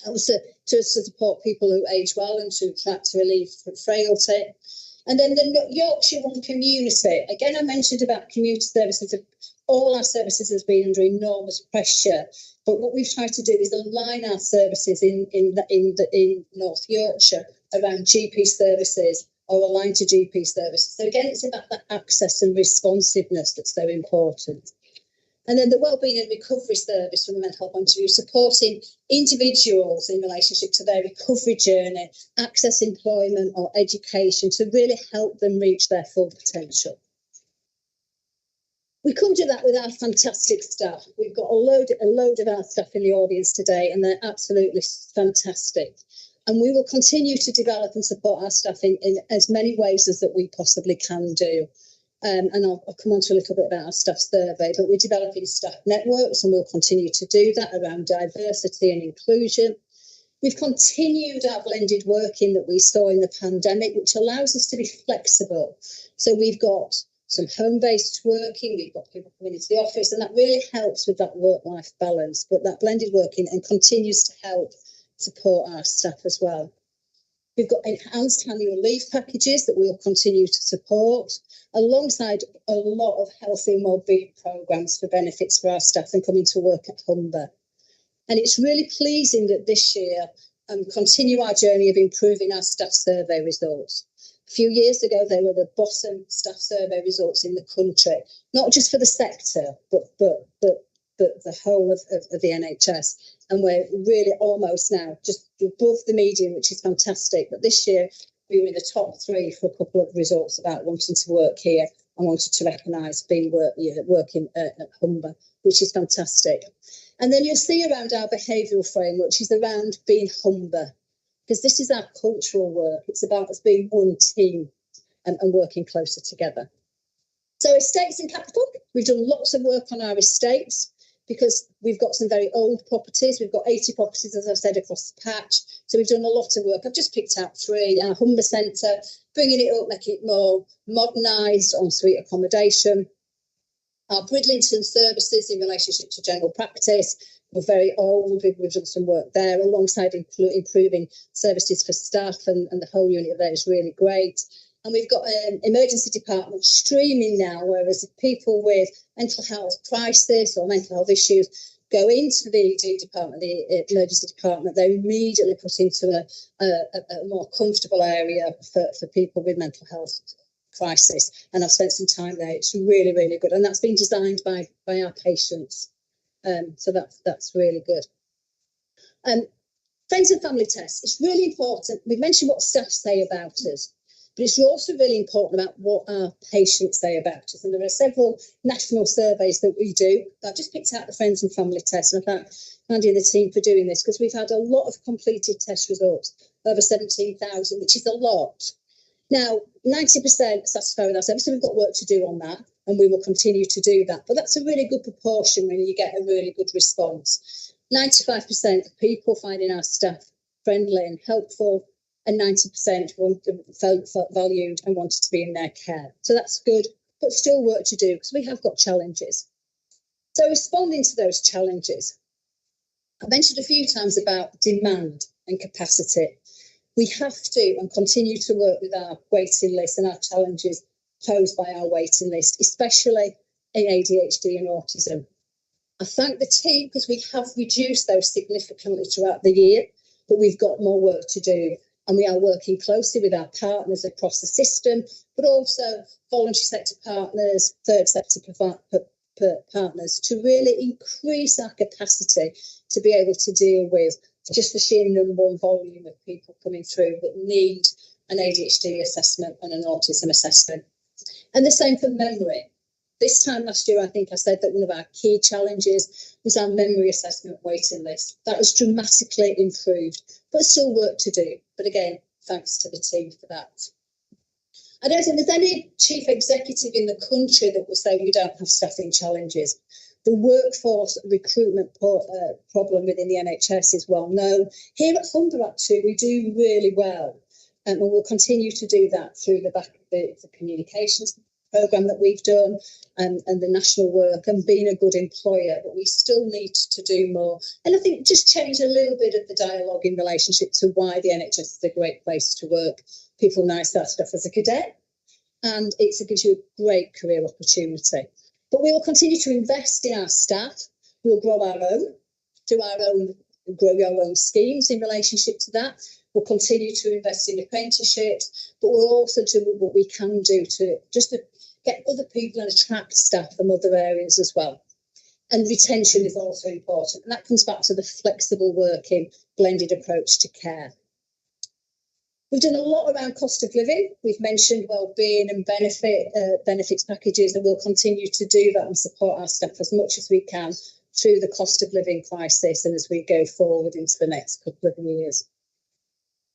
helps to support people who age well and to try to relieve frailty. And then the Yorkshire One Community. Again, I mentioned about community services. All our services have been under enormous pressure. But what we've tried to do is align our services in North Yorkshire around GP services or aligned to GP services. So again, it's about that access and responsiveness that's so important. And then the Wellbeing and Recovery Service from a mental health point of view, supporting individuals in relationship to their recovery journey, access employment or education to really help them reach their full potential. We come to that with our fantastic staff. We've got a load of our staff in the audience today, and they're absolutely fantastic. And we will continue to develop and support our staff in as many ways as that we possibly can do. And I'll come on to a little bit about our staff survey, but we're developing staff networks, and we'll continue to do that around diversity and inclusion. We've continued our blended working that we saw in the pandemic, which allows us to be flexible. So we've got some home-based working, we've got people coming into the office, and that really helps with that work-life balance, but that blended working and continues to help support our staff as well. We've got enhanced annual leave packages that we'll continue to support, alongside a lot of healthy and wellbeing programmes for benefits for our staff and coming to work at Humber. And it's really pleasing that this year continue our journey of improving our staff survey results. A few years ago, they were the bottom staff survey results in the country, not just for the sector, but the whole of the NHS. And we're really almost now just above the median, which is fantastic. But this year, we were in the top 3 for a couple of results about wanting to work here and wanted to recognise being working at Humber, which is fantastic. And then you'll see around our behavioural frame, which is around being Humber. because this is our cultural work. It's about us being one team and working closer together. So estates and capital, we've done lots of work on our estates because we've got some very old properties. We've got 80 properties, as I've said, across the patch. So we've done a lot of work. I've just picked out 3. Our Humber Centre, bringing it up, making it more modernised, ensuite accommodation. Our Bridlington services in relationship to general practice were very old. We've done some work there alongside improving services for staff, and the whole unit there is really great. And we've got an emergency department streaming now, whereas people with mental health crisis or mental health issues go into the ED department, the emergency department, they're immediately put into a more comfortable area for people with mental health crisis. And I've spent some time there. It's really, really good. And that's been designed by our patients. So that's really good. Friends and family tests. It's really important. We've mentioned what staff say about us, but it's also really important about what our patients say about us. And there are several national surveys that we do. I've just picked out the friends and family test, and I thank Andy and the team for doing this, because we've had a lot of completed test results, over 17,000, which is a lot. Now, 90% satisfied with ourselves, so we've got work to do on that, and we will continue to do that. But that's a really good proportion when you get a really good response. 95% of people finding our staff friendly and helpful, and 90% felt valued and wanted to be in their care. So that's good, but still work to do because we have got challenges. So responding to those challenges, I mentioned a few times about demand and capacity. We have to and continue to work with our waiting list and our challenges posed by our waiting list, especially in ADHD and autism. I thank the team because we have reduced those significantly throughout the year, but we've got more work to do. And we are working closely with our partners across the system, but also voluntary sector partners, third sector partners, to really increase our capacity to be able to deal with just the sheer number and volume of people coming through that need an ADHD assessment and an autism assessment. And the same for memory. This time last year, I think I said that one of our key challenges was our memory assessment waiting list. That was dramatically improved, but still work to do. But again, thanks to the team for that. I don't think there's any chief executive in the country that will say we don't have staffing challenges. The workforce recruitment problem within the NHS is well known. Here at Humber, actually, we do really well, and we'll continue to do that through the communications programme that we've done and the national work and being a good employer, but we still need to do more. And I think just change a little bit of the dialogue in relationship to why the NHS is a great place to work. People now start stuff as a cadet, and it gives you a great career opportunity. But we will continue to invest in our staff. We'll grow our own, grow your own schemes in relationship to that. We'll continue to invest in apprenticeships, but we'll also do what we can do to get other people and attract staff from other areas as well. And retention is also important. And that comes back to the flexible working, blended approach to care. We've done a lot around cost of living. We've mentioned wellbeing and benefits packages, and we'll continue to do that and support our staff as much as we can through the cost of living crisis and as we go forward into the next couple of years.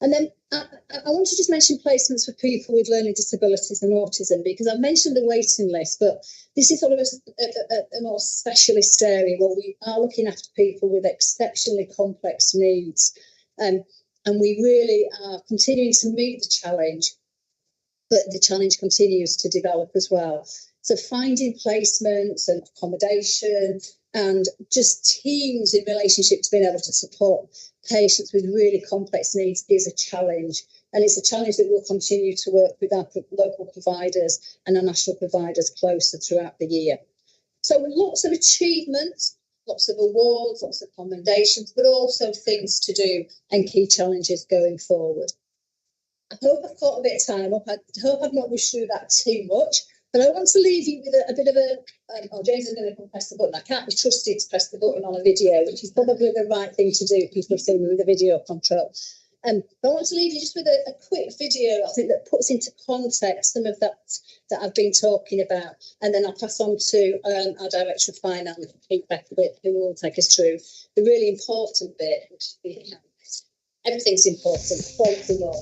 And then I want to just mention placements for people with learning disabilities and autism, because I've mentioned the waiting list, but this is sort of a more specialist area where we are looking after people with exceptionally complex needs. And we really are continuing to meet the challenge, but the challenge continues to develop as well. So finding placements and accommodation and just teams in relationship to being able to support patients with really complex needs is a challenge. And it's a challenge that we'll continue to work with our local providers and our national providers closer throughout the year. So lots of achievements, lots of awards, lots of commendations, but also things to do and key challenges going forward. I hope I've caught a bit of time up. I hope I've not rushed through that too much. But I want to leave you with a bit of a, James is going to press the button. I can't be trusted to press the button on a video, which is probably the right thing to do. People have seen me with a video control. But I want to leave you just with a quick video, I think, that puts into context some of that I've been talking about. And then I'll pass on to our Director of Finance, Pete Beckwith, who will take us through the really important bit, which is the accounts. Everything's important, quality not.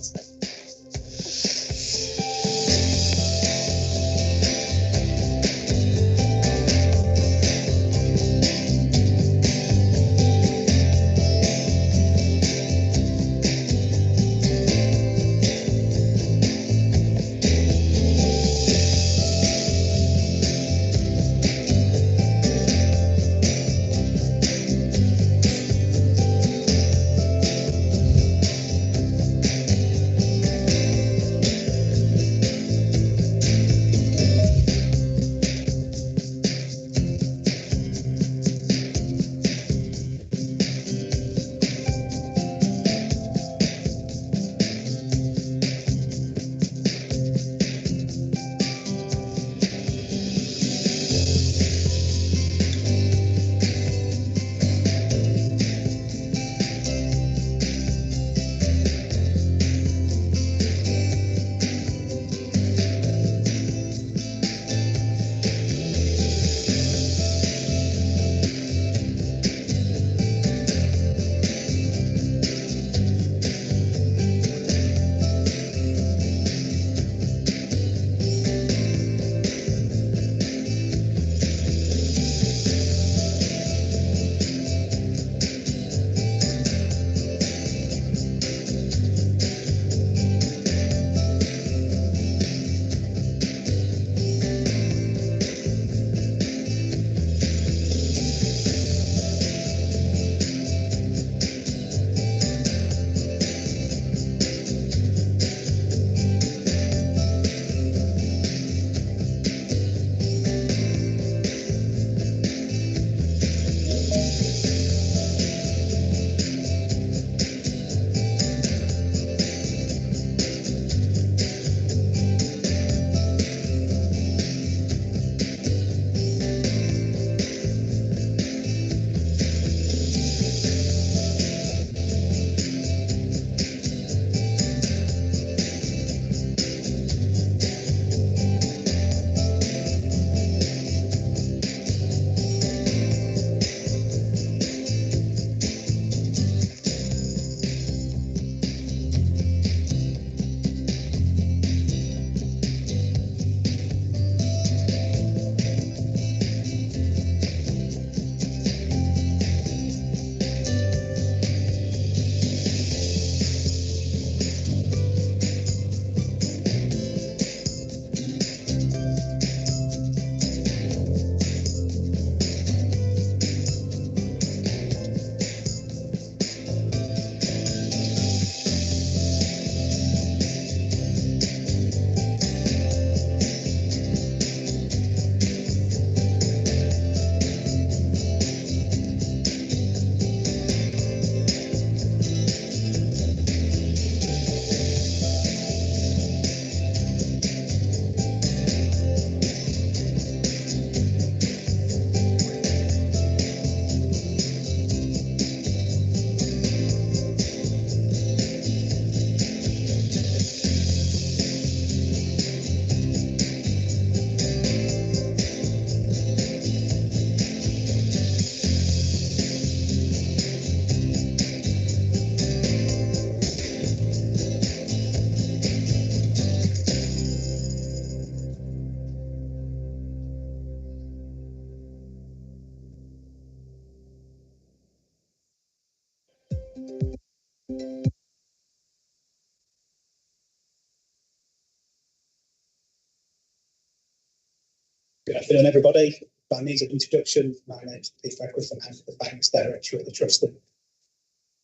Good afternoon, everybody. By means of introduction, my name's Pete Beckwith and I'm the Finance Director at the Trust.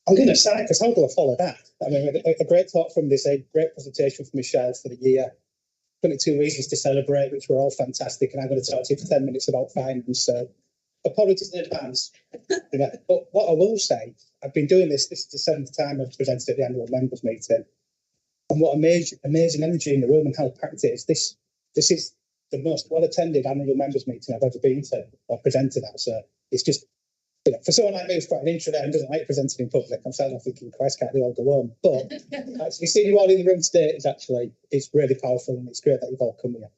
I'm going to say, because how do I follow that? I mean, a great talk from this, a great presentation from Michelle for the year. 22 reasons to celebrate, which were all fantastic, and I'm going to talk to you for 10 minutes about finance. So apologies in advance. But what I will say, I've been doing this is the seventh time I've presented at the annual members meeting. And what amazing energy in the room and how packed it is. This is the most well-attended annual members meeting I've ever been to or presented at. So it's just, you know, for someone like me who's quite an introvert and doesn't like presenting in public, I'm sort of thinking, Christ, can't they all go home? But actually seeing you all in the room today it's really powerful, and it's great that you've all come here.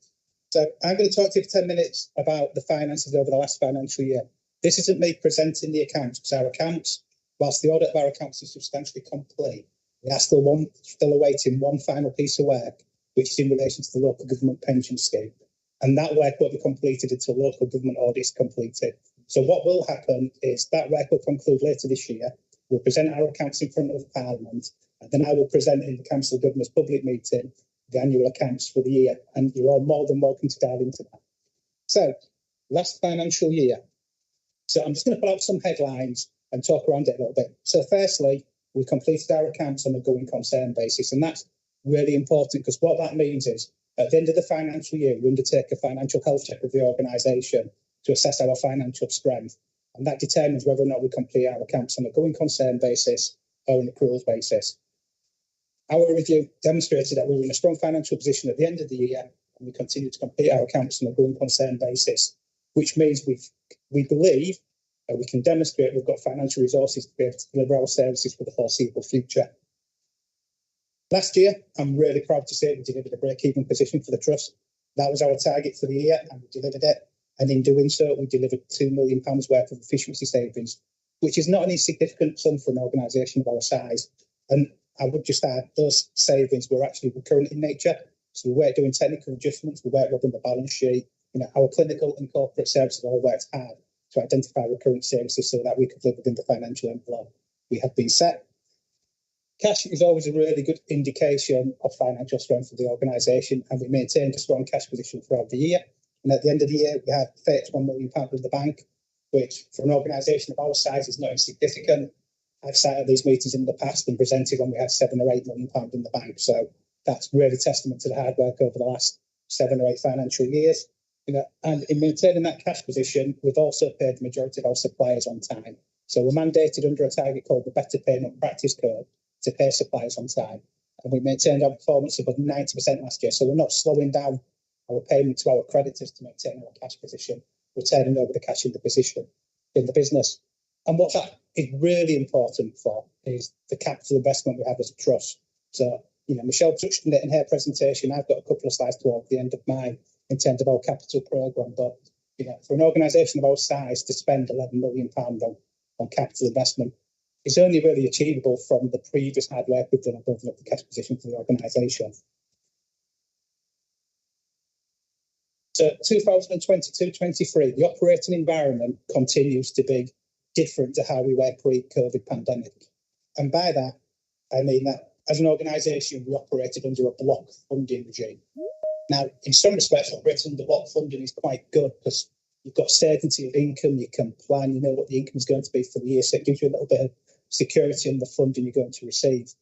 So I'm going to talk to you for 10 minutes about the finances over the last financial year. This isn't me presenting the accounts, because our accounts whilst the audit of our accounts is substantially complete, we are still awaiting one final piece of work, which is in relation to the local government pension scheme. And that work won't be completed until local government audit is completed. So what will happen is that work will conclude later this year. We'll present our accounts in front of Parliament, and then I will present in the Council of Governors public meeting the annual accounts for the year. And you're all more than welcome to dive into that. So, last financial year. So I'm just going to pull out some headlines and talk around it a little bit. So firstly, we completed our accounts on a going concern basis, and that's really important because what that means is at the end of the financial year, we undertake a financial health check of the organisation to assess our financial strength, and that determines whether or not we complete our accounts on a going concern basis or an accruals basis. Our review demonstrated that we were in a strong financial position at the end of the year, and we continue to complete our accounts on a going concern basis, which means we believe that we can demonstrate we've got financial resources to be able to deliver our services for the foreseeable future. Last year, I'm really proud to say we delivered a break-even position for the Trust. That was our target for the year, and we delivered it. And in doing so, we delivered £2 million worth of efficiency savings, which is not an insignificant sum for an organisation of our size. And I would just add, those savings were actually recurrent in nature. So we weren't doing technical adjustments, we weren't rubbing the balance sheet. Our clinical and corporate services all worked hard to identify recurrent services so that we could live within the financial envelope we had been set. Cash is always a really good indication of financial strength of the organisation, and we maintained a strong cash position throughout the year. And at the end of the year, we had £31 million in the bank, which for an organisation of our size is not insignificant. I've sat at these meetings in the past and presented when we had £7 or £8 million in the bank. So that's really testament to the hard work over the last 7 or 8 financial years. And in maintaining that cash position, we've also paid the majority of our suppliers on time. So we're mandated under a target called the Better Payment Practice Code to pay suppliers on time. And we maintained our performance above 90% last year. So we're not slowing down our payment to our creditors to maintain our cash position. We're turning over the cash in the business. And what that is really important for is the capital investment we have as a trust. So, Michelle touched on it in her presentation. I've got a couple of slides toward the end of mine in terms of our capital programme. But, for an organisation of our size to spend £11 million on capital investment is only really achievable from the previous hard work we've done on building up the cash position for the organisation. So 2022-23, the operating environment continues to be different to how we were pre-COVID pandemic. And by that, I mean that as an organisation, we operated under a block funding regime. Now, in some respects, operating under block funding is quite good because you've got certainty of income, you can plan, you know what the income is going to be for the year, so it gives you a little bit of security on the funding you're going to receive.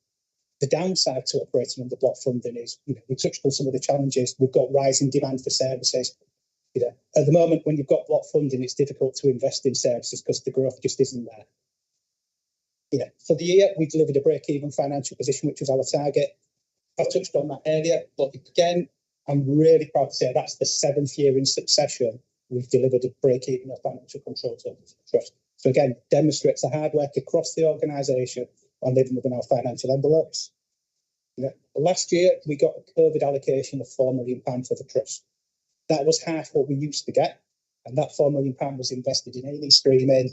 The downside to operating under block funding is, we touched on some of the challenges. We've got rising demand for services. At the moment, when you've got block funding, it's difficult to invest in services because the growth just isn't there. For the year, we delivered a break-even financial position, which was our target. I touched on that earlier, but again, I'm really proud to say that's the 7th year in succession we've delivered a break-even of financial control to the Trust. So again, demonstrates the hard work across the organisation on living within our financial envelopes. Last year, we got a COVID allocation of £4 million for the Trust. That was half what we used to get, and that £4 million was invested in A&E streaming,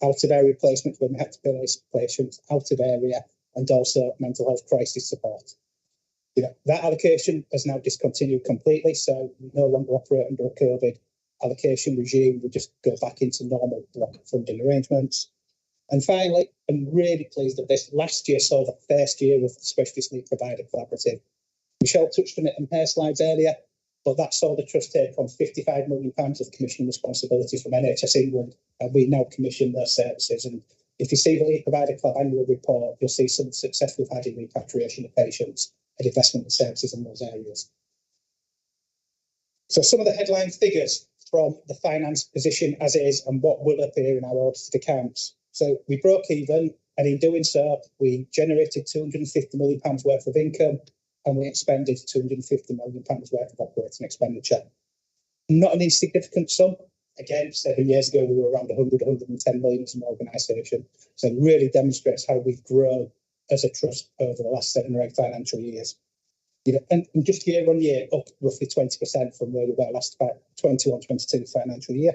out-of-area placements when we had to place patients out of area, and also mental health crisis support. That allocation has now discontinued completely, so we no longer operate under a COVID allocation regime. We just go back into normal block funding arrangements. And finally, I'm really pleased that this last year saw the first year of the Specialist Need Provider Collaborative. Michelle touched on it in her slides earlier, but that saw the Trust take on £55 million of commission responsibilities from NHS England, and we now commission their services. And if you see the Lead Provider Club annual report, you'll see some success we've had in repatriation of patients and investment in services in those areas. So some of the headline figures from the finance position as is and what will appear in our audited accounts. So we broke even, and in doing so, we generated £250 million worth of income, and we expended £250 million worth of operating expenditure. Not an insignificant sum. Again, 7 years ago, we were around 110 million as an organisation. So it really demonstrates how we've grown as a trust over the last 7 or 8 financial years. And just year on year, up roughly 20% from where we were last 21-22 financial year.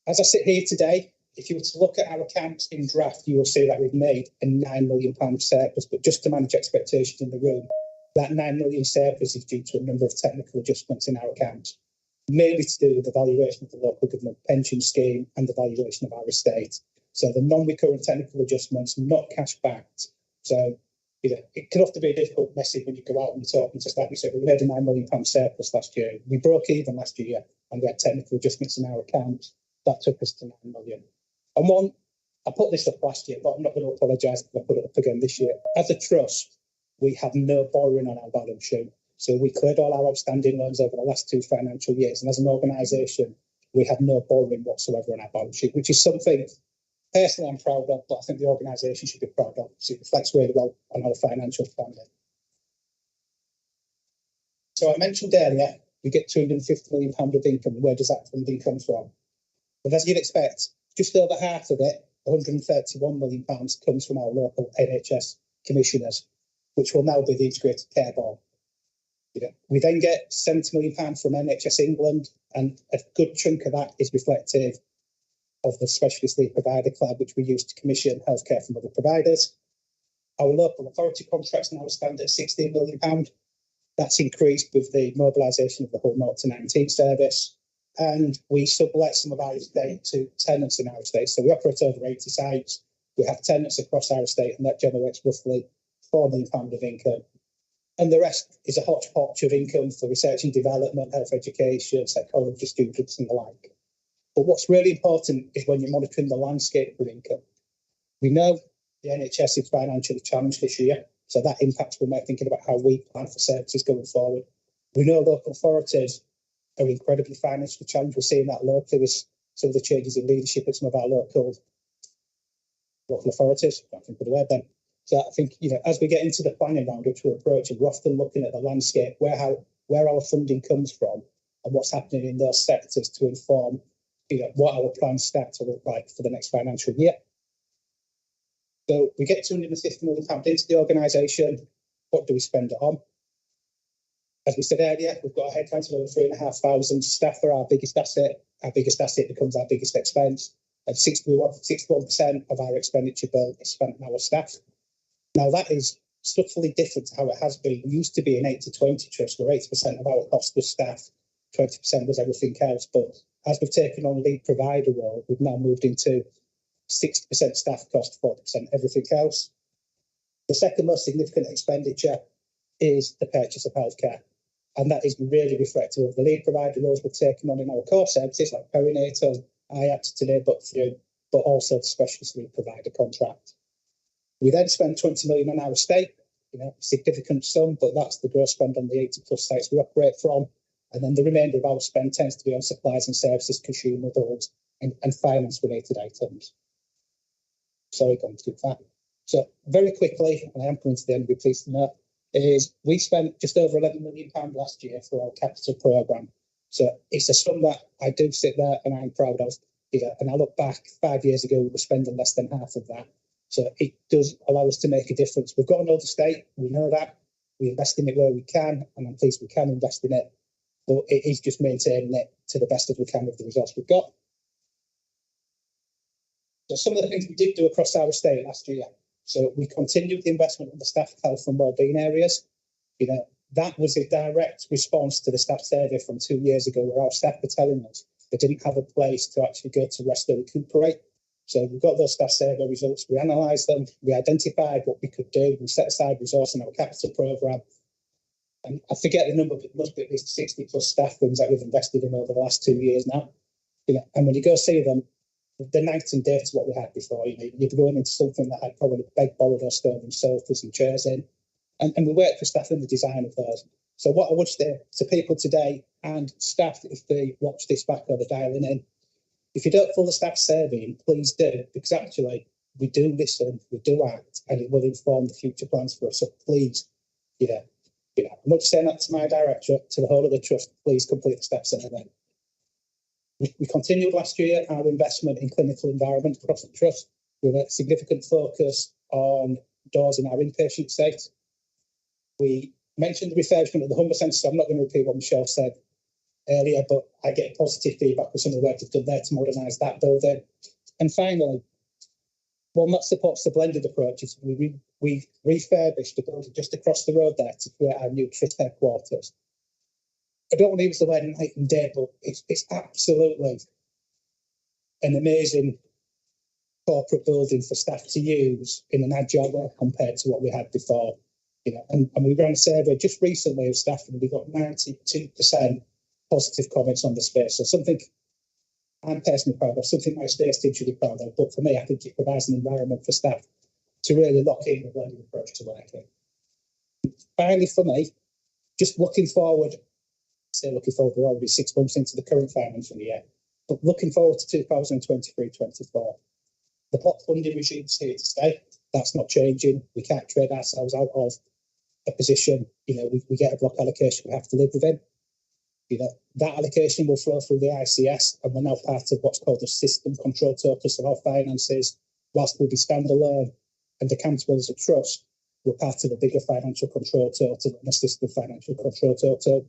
As I sit here today, if you were to look at our accounts in draft, you will see that we've made a £9 million surplus, but just to manage expectations in the room, that 9 million surplus is due to a number of technical adjustments in our accounts, mainly to do with the valuation of the local government pension scheme and the valuation of our estate. So the non-recurrent technical adjustments, not cash backed. So it can often be a difficult message when you go out and talk and just like we said, we made a £9 million surplus last year. We broke even last year and we had technical adjustments in our accounts. That took us to 9 million. And one, I put this up last year, but I'm not going to apologise if I put it up again this year. As a trust, we have no borrowing on our balance sheet. So we cleared all our outstanding loans over the last 2 financial years. And as an organisation, we have no borrowing whatsoever on our balance sheet, which is something personally I'm proud of, but I think the organisation should be proud of. So it reflects really well on our financial standing. So I mentioned earlier, we get £250 million of income. Where does that funding come from? But as you'd expect, just over half of it, £131 million, comes from our local NHS commissioners, which will now be the Integrated Care Board. We then get £70 million from NHS England, and a good chunk of that is reflective of the Specialist Lead Provider Club, which we use to commission healthcare from other providers. Our local authority contracts now stand at £16 million. That's increased with the mobilisation of the whole 0 to 19 service. And we sublet some of our estate to tenants in our estate. So we operate over 80 sites. We have tenants across our estate, and that generates roughly £4 million of income. And the rest is a hodgepodge of income for research and development, health education, psychology students and the like. But what's really important is when you're monitoring the landscape of income. We know the NHS is financially challenged this year, so that impacts when we're thinking about how we plan for services going forward. We know local authorities are incredibly financially challenged. We're seeing that locally with some of the changes in leadership at some of our local authorities. I can't think of the word then. So I think, as we get into the planning round, which we're approaching, we're often looking at the landscape, where our funding comes from and what's happening in those sectors to inform what our plans start to look like for the next financial year. So we get £250 million into the organisation. What do we spend it on? As we said earlier, we've got a headcount of over 3,500 staff are our biggest asset. Our biggest asset becomes our biggest expense. And 61% of our expenditure bill is spent on our staff. Now, that is subtly different to how it has been. We used to be an 80-20 trust, where 80% of our cost was staff, 20% was everything else. But as we've taken on lead provider role, we've now moved into 60% staff cost, 40% everything else. The second most significant expenditure is the purchase of healthcare. And that is really reflective of the lead provider roles we've taken on in our core services like perinatal, IAPT today, but also the specialist lead provider contract. We then spend 20 million on our estate, significant sum, but that's the gross spend on the 80 plus sites we operate from. And then the remainder of our spend tends to be on supplies and services, consumables, and finance related items. Sorry, going too far. So very quickly, and I am coming to the end, be pleased to know, is we spent just over £11 million last year for our capital programme. So it's a sum that I do sit there and I'm proud of. And I look back 5 years ago, we were spending less than half of that. So it does allow us to make a difference. We've got an older estate, we know that. We invest in it where we can, and I'm pleased we can invest in it. But it is just maintaining it to the best as we can with the resource we've got. So some of the things we did do across our estate last year. So we continued the investment in the staff health and wellbeing areas. That was a direct response to the staff survey from 2 years ago, where our staff were telling us they didn't have a place to actually go to rest or recuperate. So we got those staff survey results, we analysed them, we identified what we could do, we set aside resource in our capital programme. And I forget the number, but it must be at least 60 plus staff rooms that we've invested in over the last 2 years now. And when you go see them, they're night and day to what we had before. You're going into something that I'd probably beg, borrowed or stolen sofas and chairs in. And we work for staff in the design of those. So what I would say to people today and staff, if they watch this back or they're dialing in, if you don't follow the staff survey, please do, because actually we do listen, we do act, and it will inform the future plans for us. So please, I'm not just saying that to my director, to the whole of the trust, please complete the staff survey. We continued last year our investment in clinical environment across the trust with a significant focus on doors in our inpatient state. We mentioned the refurbishment of the Humber Centre, so I'm not going to repeat what Michelle said earlier, but I get positive feedback with some of the work we've done there to modernise that building. And finally, one that supports the blended approach is we refurbished the building just across the road there to create our new trust headquarters. I don't want to use the word night and day, but it's absolutely an amazing corporate building for staff to use in an agile way compared to what we had before. You know, and we ran a survey just recently of staff, and we got 92% positive comments on the space. So something I'm personally proud of, something my space team should be proud of. But for me, I think it provides an environment for staff to really lock in the blended approach to working. Finally, for me, just looking forward, we're already 6 months into the current financial year, but looking forward to 2023-24. The pot funding regime's here to stay. That's not changing. We can't trade ourselves out of a position. You know, we get a block allocation, we have to live within. You know, that allocation will flow through the ICS, and we're now part of what's called the system control total. So our finances, whilst we'll be standalone and accountable as a trust, we're part of a bigger financial control total and a system financial control total.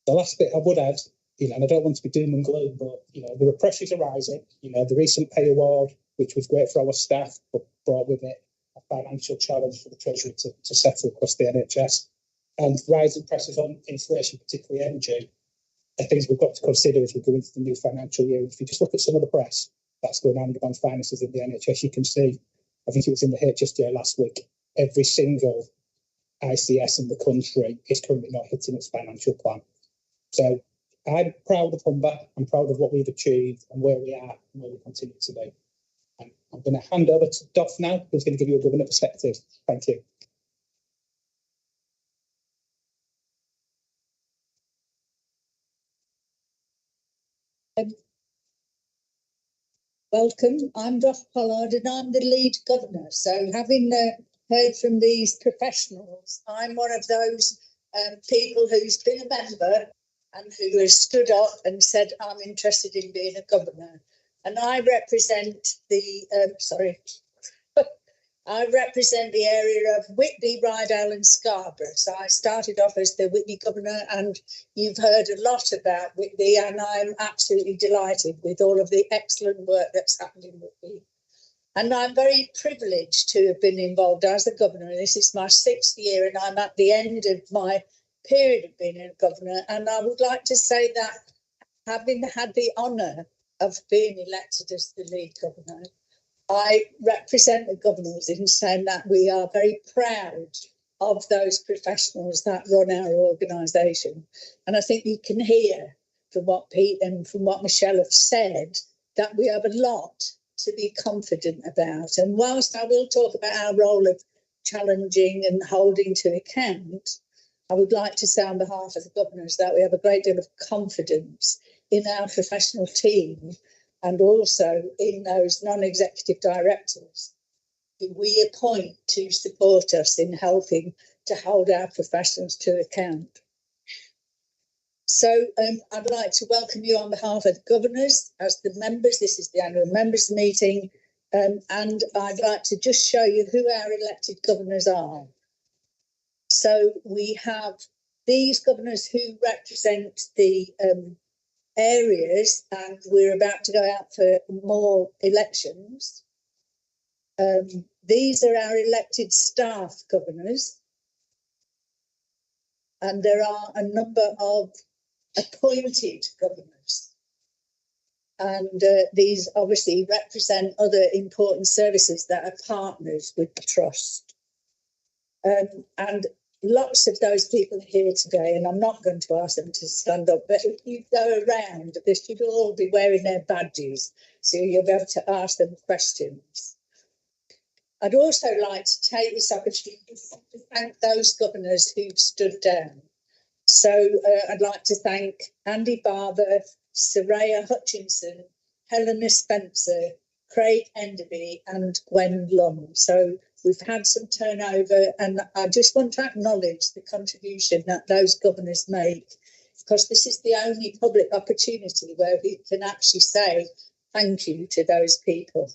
The last bit I would add, you know, and I don't want to be doom and gloom, but, you know, there are pressures arising. You know, the recent pay award, which was great for our staff, but brought with it a financial challenge for the Treasury to settle across the NHS. And rising pressures on inflation, particularly energy, are things we've got to consider as we go into the new financial year. If you just look at some of the press that's going on finances in the NHS, you can see, I think it was in the HSJ last week, every single ICS in the country is currently not hitting its financial plan. So I'm proud of Humber. I'm proud of what we've achieved and where we are and where we continue to be. And I'm going to hand over to Doff now, who's going to give you a governor perspective. Thank you. Welcome, I'm Doff Pollard and I'm the lead governor. So having heard from these professionals, I'm one of those people who's been a member and who has stood up and said, I'm interested in being a governor. And I represent the, I represent the area of Whitby, Rydal and Scarborough. So I started off as the Whitby governor, and you've heard a lot about Whitby, and I'm absolutely delighted with all of the excellent work that's happened in Whitby. And I'm very privileged to have been involved as a governor. This is my 6th year and I'm at the end of my period of being a governor. And I would like to say that having had the honour of being elected as the lead governor, I represent the governors in saying that we are very proud of those professionals that run our organisation. And I think you can hear from what Pete and from what Michelle have said that we have a lot to be confident about. And whilst I will talk about our role of challenging and holding to account, I would like to say on behalf of the governors that we have a great deal of confidence in our professional team and also in those non-executive directors who we appoint to support us in helping to hold our professionals to account. So I'd like to welcome you on behalf of the governors as the members. This is the annual members meeting, and I'd like to just show you who our elected governors are. So we have these governors who represent the areas, and we're about to go out for more elections. These are our elected staff governors, and there are a number of appointed governors, and these obviously represent other important services that are partners with the trust. And lots of those people are here today, and I'm not going to ask them to stand up, but if you go around, they should all be wearing their badges, so you'll be able to ask them questions. I'd also like to take this opportunity to thank those governors who've stood down. So I'd like to thank Andy Barber, Saraya Hutchinson, Helena Spencer, Craig Enderby and Gwen Lund. So we've had some turnover, and I just want to acknowledge the contribution that those governors make, because this is the only public opportunity where we can actually say thank you to those people.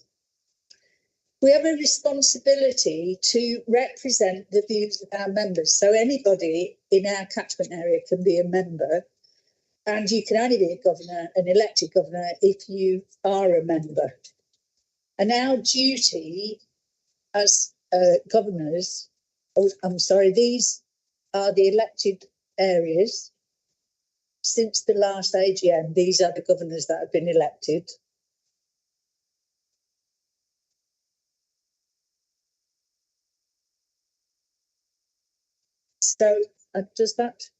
We have a responsibility to represent the views of our members. So anybody in our catchment area can be a member. And you can only be a governor, an elected governor, if you are a member. And our duty as governors, these are the elected areas. Since the last AGM, these are the governors that have been elected. So does that?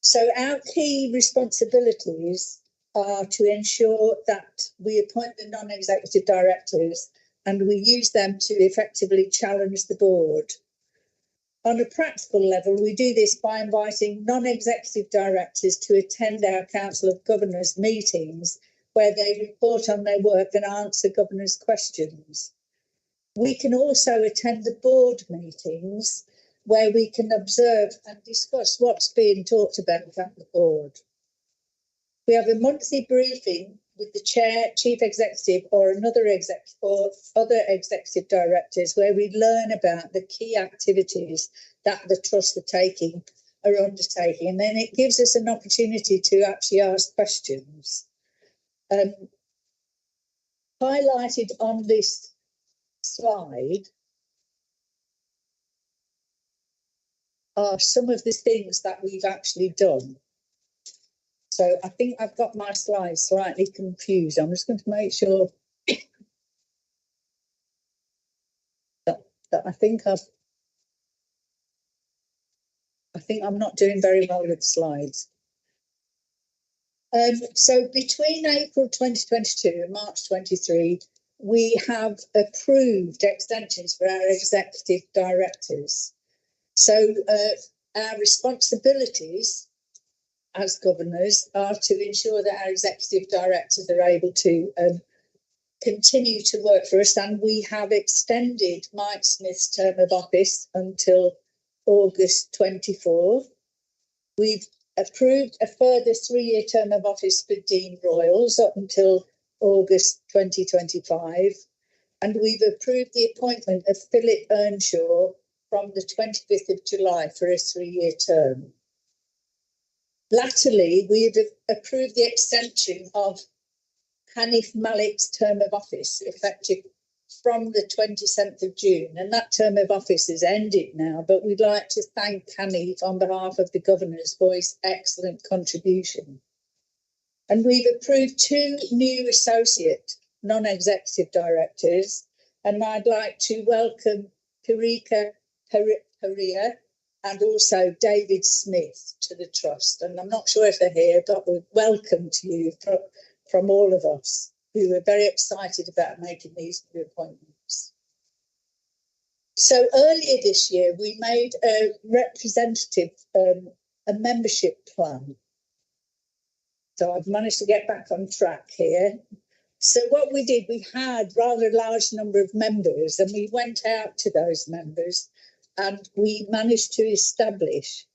So our key responsibilities are to ensure that we appoint the non-executive directors and we use them to effectively challenge the board. On a practical level, we do this by inviting non-executive directors to attend our Council of Governors meetings where they report on their work and answer governors' questions. We can also attend the board meetings where we can observe and discuss what's being talked about at the board. We have a monthly briefing with the chair, chief executive, or other executive directors where we learn about the key activities that the trust are undertaking, and then it gives us an opportunity to actually ask questions. Highlighted on this slide are some of the things that we've actually done. So I think I've got my slides slightly confused. I'm just going to make sure that I think I'm not doing very well with slides. So between April 2022 and March 23, we have approved extensions for our executive directors. So our responsibilities as governors are to ensure that our executive directors are able to continue to work for us, and we have extended Mike Smith's term of office until August 24. We've approved a further 3-year term of office for Dean Royals up until August 2025, and we've approved the appointment of Philip Earnshaw from the 25th of July for a 3-year term. Latterly, we've approved the extension of Hanif Malik's term of office effective from the 27th of June, and that term of office has ended now, but we'd like to thank Hanif on behalf of the governors for his excellent contribution. And we've approved 2 new associate non-executive directors, and I'd like to welcome Parika Haria and also David Smith to the Trust. And I'm not sure if they're here, but we're welcome to you from all of us who are very excited about making these new appointments. So earlier this year, we made a representative, a membership plan. So I've managed to get back on track here. So what we did, we had rather a large number of members, and we went out to those members and we managed to establish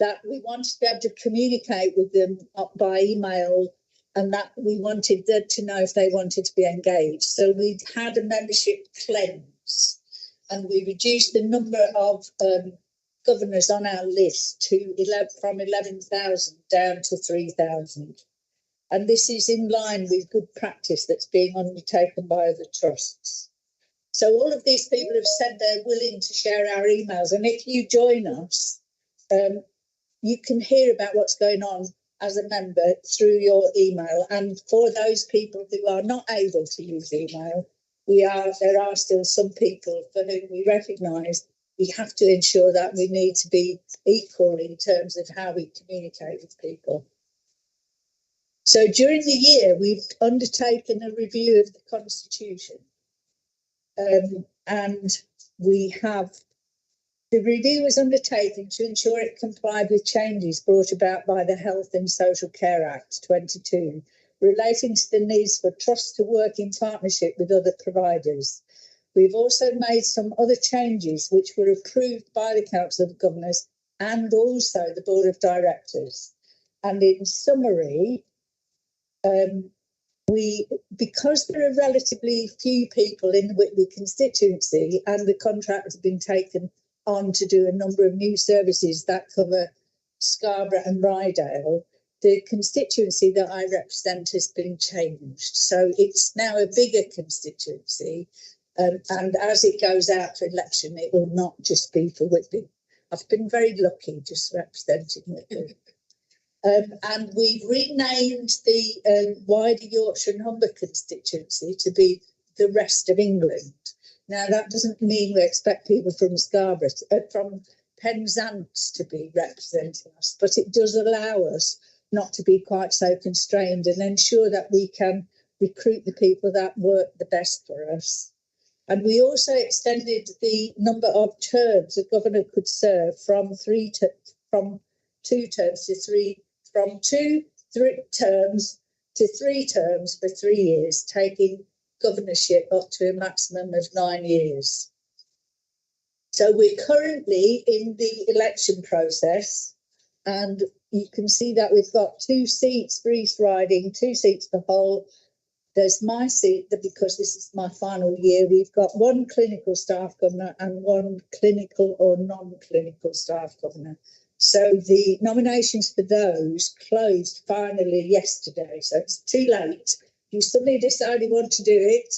that we wanted to be able to communicate with them by email, and that we wanted them to know if they wanted to be engaged. So we had a membership cleanse, and we reduced the number of governors on our list from 11,000 down to 3,000. And this is in line with good practice that's being undertaken by other trusts. So all of these people have said they're willing to share our emails. And if you join us, you can hear about what's going on as a member through your email. And for those people who are not able to use email, there are still some people for whom we recognise we have to ensure that we need to be equal in terms of how we communicate with people. So during the year, we've undertaken a review of the Constitution. And the review was undertaken to ensure it complied with changes brought about by the Health and Social Care Act 22, relating to the needs for trusts to work in partnership with other providers. We've also made some other changes which were approved by the Council of Governors and also the Board of Directors. And in summary, because there are relatively few people in the Whitby constituency, and the contract has been taken on to do a number of new services that cover Scarborough and Rydale, the constituency that I represent has been changed. So it's now a bigger constituency. And as it goes out for election, it will not just be for Whitby. I've been very lucky just representing Whitby. And we've renamed the wider Yorkshire and Humber constituency to be the rest of England. Now, that doesn't mean we expect people from Scarborough, from Penzance to be representing us, but it does allow us not to be quite so constrained and ensure that we can recruit the people that work the best for us. And we also extended the number of terms a governor could serve from two terms to three terms for 3 years, taking governorship up to a maximum of 9 years. So we're currently in the election process, and you can see that we've got 2 seats for East Riding, 2 seats for Hull. There's my seat, because this is my final year. We've got 1 clinical staff governor and 1 clinical or non-clinical staff governor. So the nominations for those closed finally yesterday. So it's too late. If you suddenly decide you want to do it,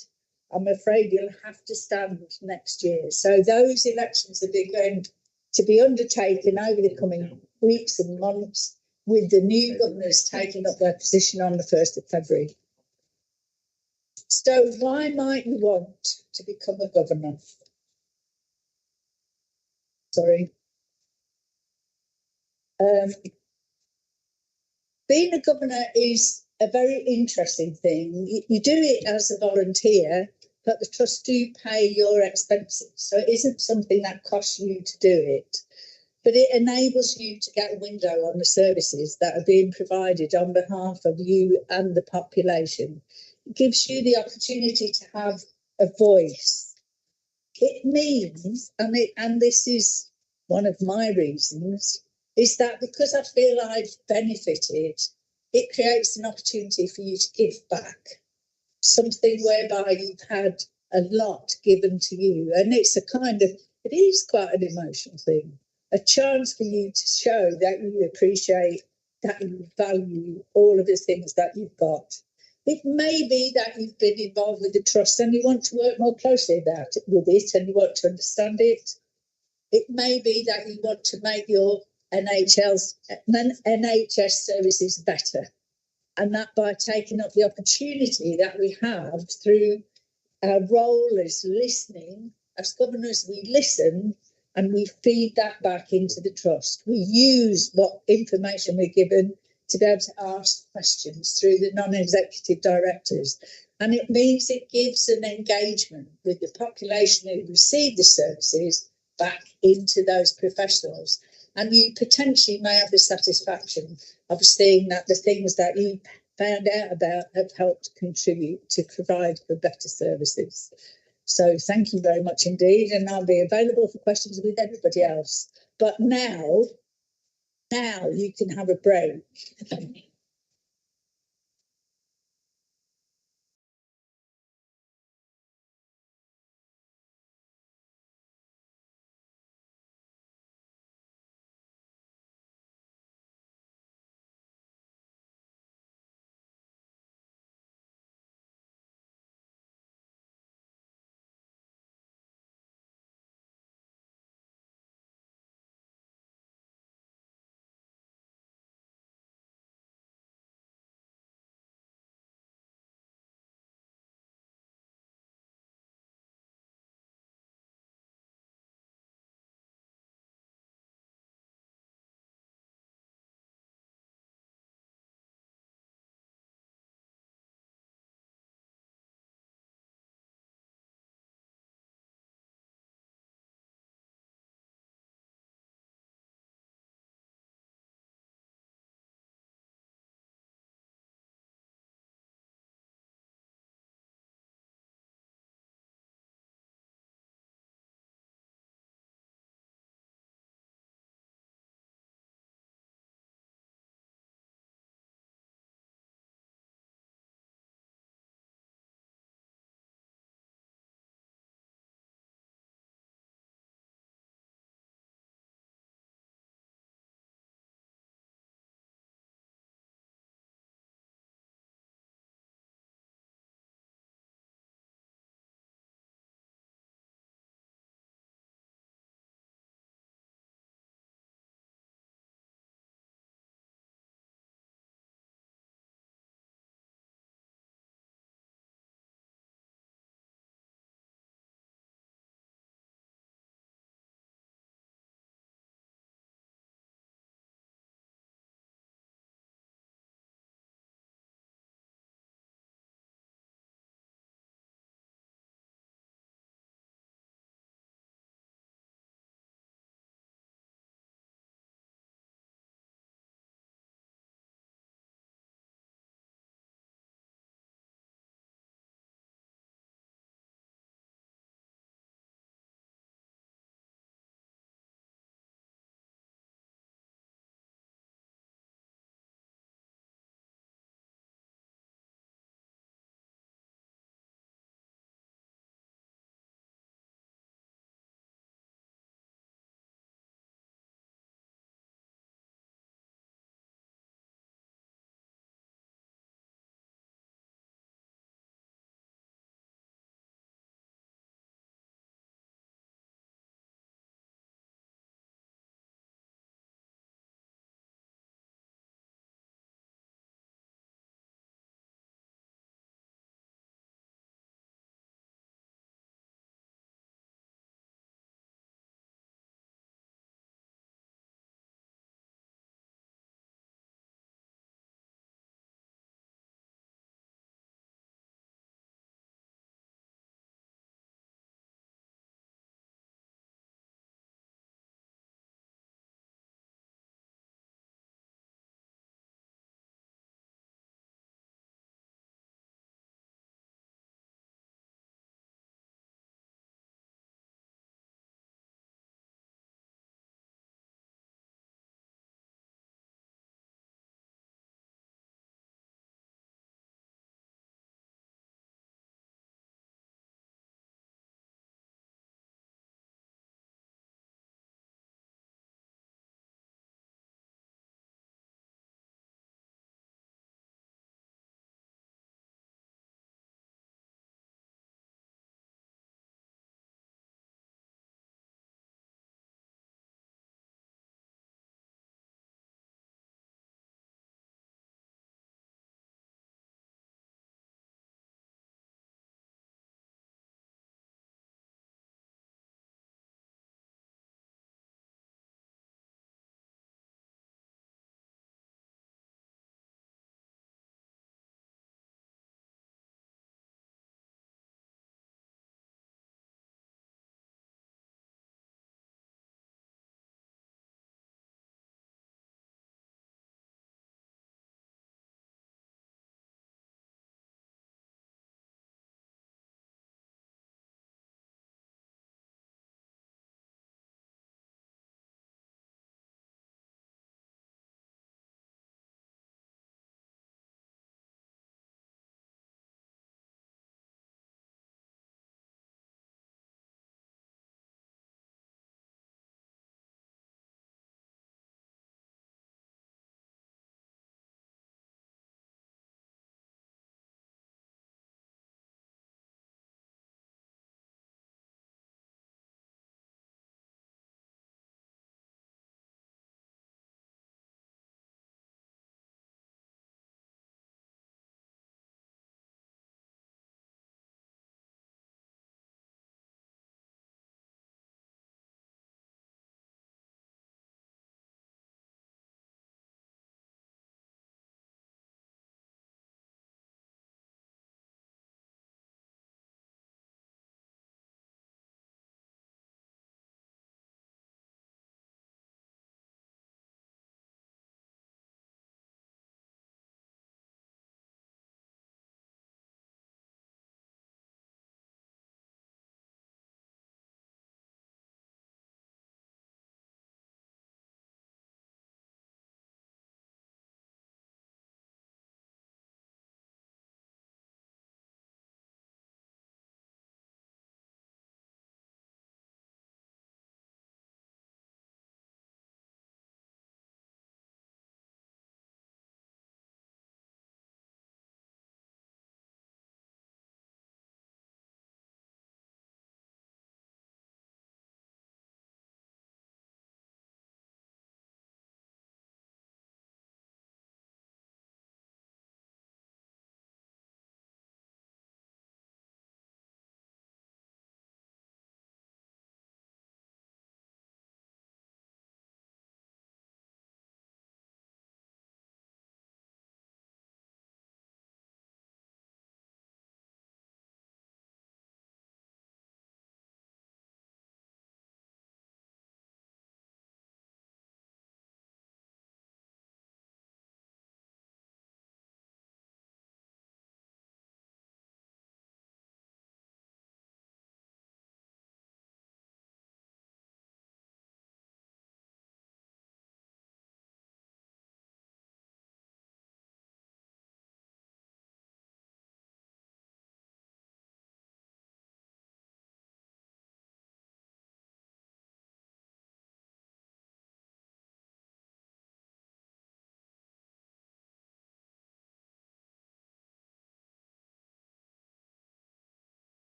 I'm afraid you'll have to stand next year. So those elections are going to be undertaken over the coming weeks and months, with the new governors taking up their position on the 1st of February. So why might you want to become a governor? Sorry. Being a governor is a very interesting thing. You do it as a volunteer, but the trust do pay your expenses. So it isn't something that costs you to do it, but it enables you to get a window on the services that are being provided on behalf of you and the population. It gives you the opportunity to have a voice. It means, and this is one of my reasons, is that because I feel I've benefited, it creates an opportunity for you to give back, something whereby you've had a lot given to you. And it's it is quite an emotional thing, a chance for you to show that you appreciate, that you value all of the things that you've got. It may be that you've been involved with the trust and you want to work more closely with it and you want to understand it. It may be that you want to make your NHS services better, and that by taking up the opportunity that we have through our role as listening, as governors, we listen and we feed that back into the trust. We use what information we're given to be able to ask questions through the non-executive directors. And it means it gives an engagement with the population who receive the services back into those professionals. And you potentially may have the satisfaction of seeing that the things that you found out about have helped contribute to provide for better services. So thank you very much indeed. And I'll be available for questions with everybody else. But now you can have a break.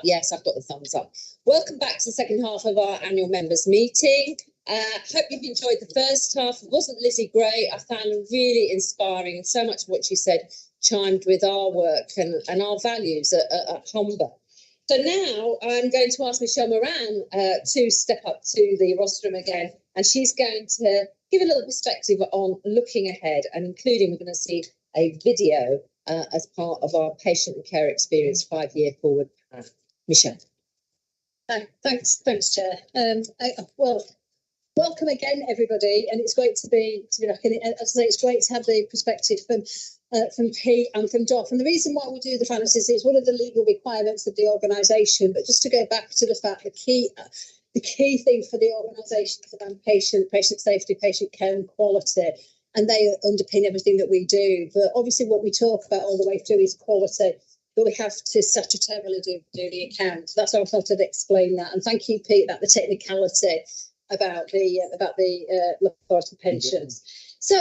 Yes, I've got the thumbs up. Welcome back to the second half of our annual members meeting. Hope you've enjoyed the first half. It wasn't Lizzie Gray. I found her really inspiring, and so much of what she said chimed with our work and our values at Humber. So now I'm going to ask Michelle Moran to step up to the rostrum again, and she's going to give a little perspective on looking ahead, and including we're going to see a video as part of our patient and care experience 5-year forward plan. Michelle. Thanks, Chair. Well, welcome again, everybody, and it's great to be back. And as I say, it's great to have the perspective from Pete and from Doff. And the reason why we do the finances is one of the legal requirements of the organisation. But just to go back to the fact, the key thing for the organisation is around patient safety, patient care, and quality. And they underpin everything that we do. But obviously, what we talk about all the way through is quality. But we have to statutorily do the account. That's how I thought I'd explain that. And thank you, Pete, about the technicality about the local authority pensions. So,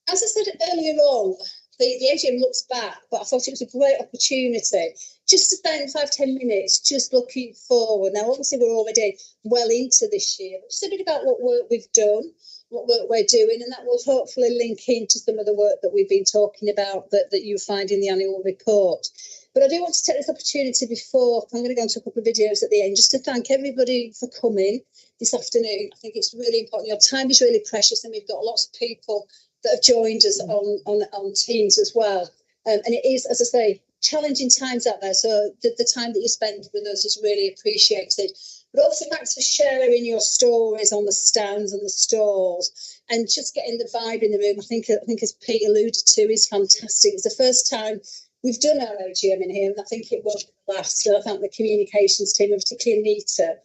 as I said earlier on, the AGM looks back, but I thought it was a great opportunity just to spend 5-10 minutes just looking forward. Now, obviously, we're already well into this year, but just a bit about what work we've done, what work we're doing, and that will hopefully link into some of the work that we've been talking about that you'll find in the annual report. But I do want to take this opportunity before, I'm going to go into a couple of videos at the end, just to thank everybody for coming this afternoon. I think it's really important. Your time is really precious, and we've got lots of people that have joined us on Teams as well. And it is, as I say, challenging times out there. So the time that you spend with us is really appreciated. But also thanks for sharing your stories on the stands and the stalls, and just getting the vibe in the room. I think as Pete alluded to, is fantastic. It's the first time we've done our AGM in here, and I think it will last. And I thank the communications team, and particularly Anita,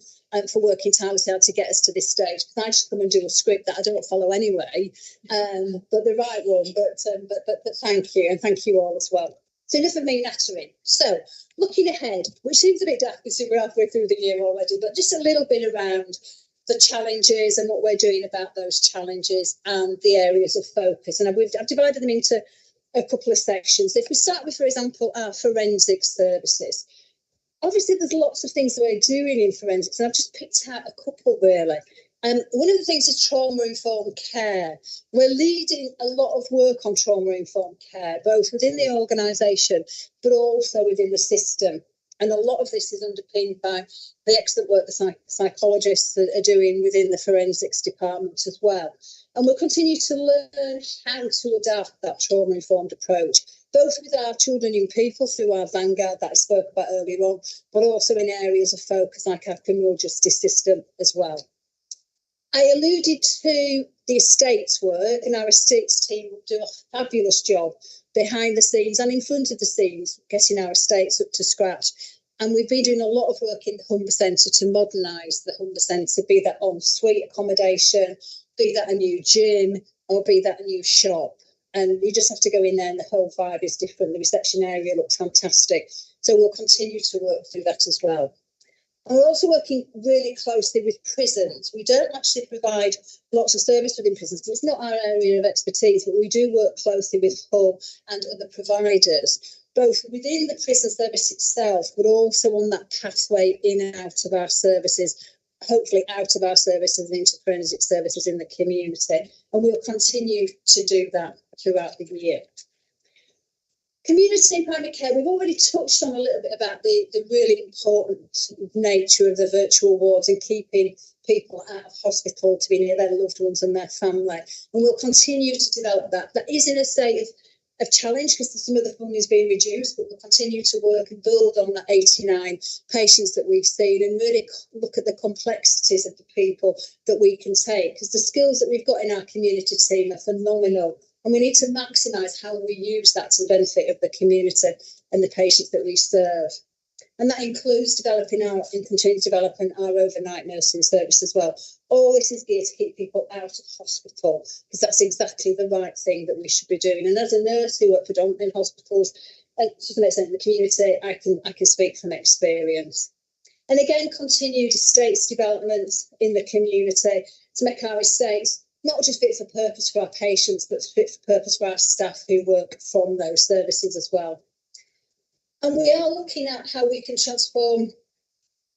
for working tirelessly to get us to this stage. Because I just come and do a script that I don't follow anyway, but the right one. But thank you, and thank you all as well. So enough of me nattering. So looking ahead, which seems a bit daft because we're halfway through the year already, but just a little bit around the challenges and what we're doing about those challenges and the areas of focus. And I've divided them into a couple of sections. If we start with, for example, our forensic services, obviously there's lots of things that we're doing in forensics, and I've just picked out a couple really. One of the things is trauma-informed care. We're leading a lot of work on trauma-informed care, both within the organisation, but also within the system. And a lot of this is underpinned by the excellent work the psychologists are doing within the forensics department as well. And we'll continue to learn how to adapt that trauma-informed approach, both with our children and young people through our Vanguard that I spoke about earlier on, but also in areas of focus like our criminal justice system as well. I alluded to the estates work, and our estates team will do a fabulous job behind the scenes and in front of the scenes, getting our estates up to scratch. And we've been doing a lot of work in the Humber Centre to modernise the Humber Centre, be that en-suite accommodation, be that a new gym, or be that a new shop. And you just have to go in there and the whole vibe is different. The reception area looks fantastic. So we'll continue to work through that as well. And we're also working really closely with prisons. We don't actually provide lots of service within prisons because it's not our area of expertise, but we do work closely with Hull and other providers, both within the prison service itself, but also on that pathway in and out of our services, hopefully out of our services and into forensic services in the community. And we'll continue to do that throughout the year. Community and primary care, we've already touched on a little bit about the really important nature of the virtual wards and keeping people out of hospital to be near their loved ones and their family. And we'll continue to develop that. That is in a state of challenge because some of the funding is being reduced, but we'll continue to work and build on that 89 patients that we've seen and really look at the complexities of the people that we can take, because the skills that we've got in our community team are phenomenal. And we need to maximise how we use that to the benefit of the community and the patients that we serve. And that includes continuing to develop our overnight nursing service as well. All this is geared to keep people out of hospital, because that's exactly the right thing that we should be doing. And as a nurse who works predominantly in hospitals, and to an extent in the community, I can speak from experience. And again, continued estates development in the community to make our estates not just fit for purpose for our patients, but fit for purpose for our staff who work from those services as well. And we are looking at how we can transform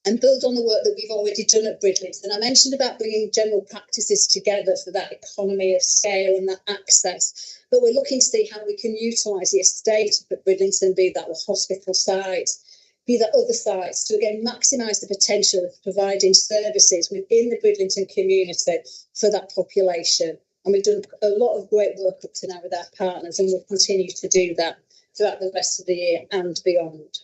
and build on the work that we've already done at Bridlington. I mentioned about bringing general practices together for that economy of scale and that access, but we're looking to see how we can utilise the estate at Bridlington, be that the hospital site, be that other sites, to again maximise the potential of providing services within the Bridlington community for that population. And we've done a lot of great work up to now with our partners, and we'll continue to do that throughout the rest of the year and beyond.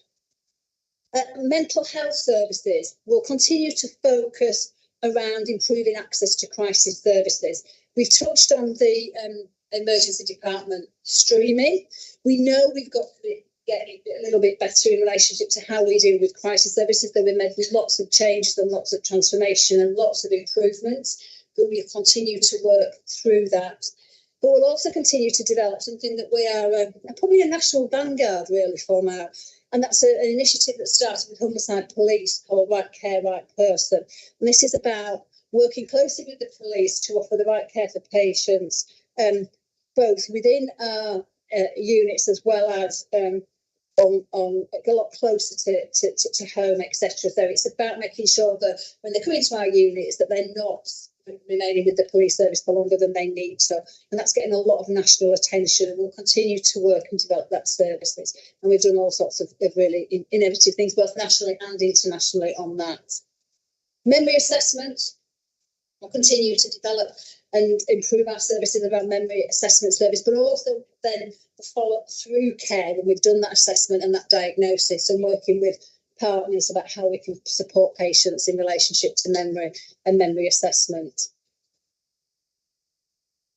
Mental health services will continue to focus around improving access to crisis services. We've touched on the emergency department streaming. We know we've got to get a little bit better in relationship to how we deal with crisis services. That we've made lots of changes and lots of transformation and lots of improvements, but we'll continue to work through that. But we'll also continue to develop something that we are probably a national vanguard really for now. And that's an initiative that started with Humberside Police called Right Care, Right Person. And this is about working closely with the police to offer the right care for patients, both within our units as well as on a lot closer to home, etc. So it's about making sure that when they come into our units that they're not remaining with the police service for longer than they need to, and that's getting a lot of national attention, and we'll continue to work and develop that services. And we've done all sorts of really innovative things both nationally and internationally on that. Memory assessment, we'll continue to develop and improve our services around memory assessment service, but also then the follow-up through care when we've done that assessment and that diagnosis, and working with partners about how we can support patients in relationship to memory and memory assessment.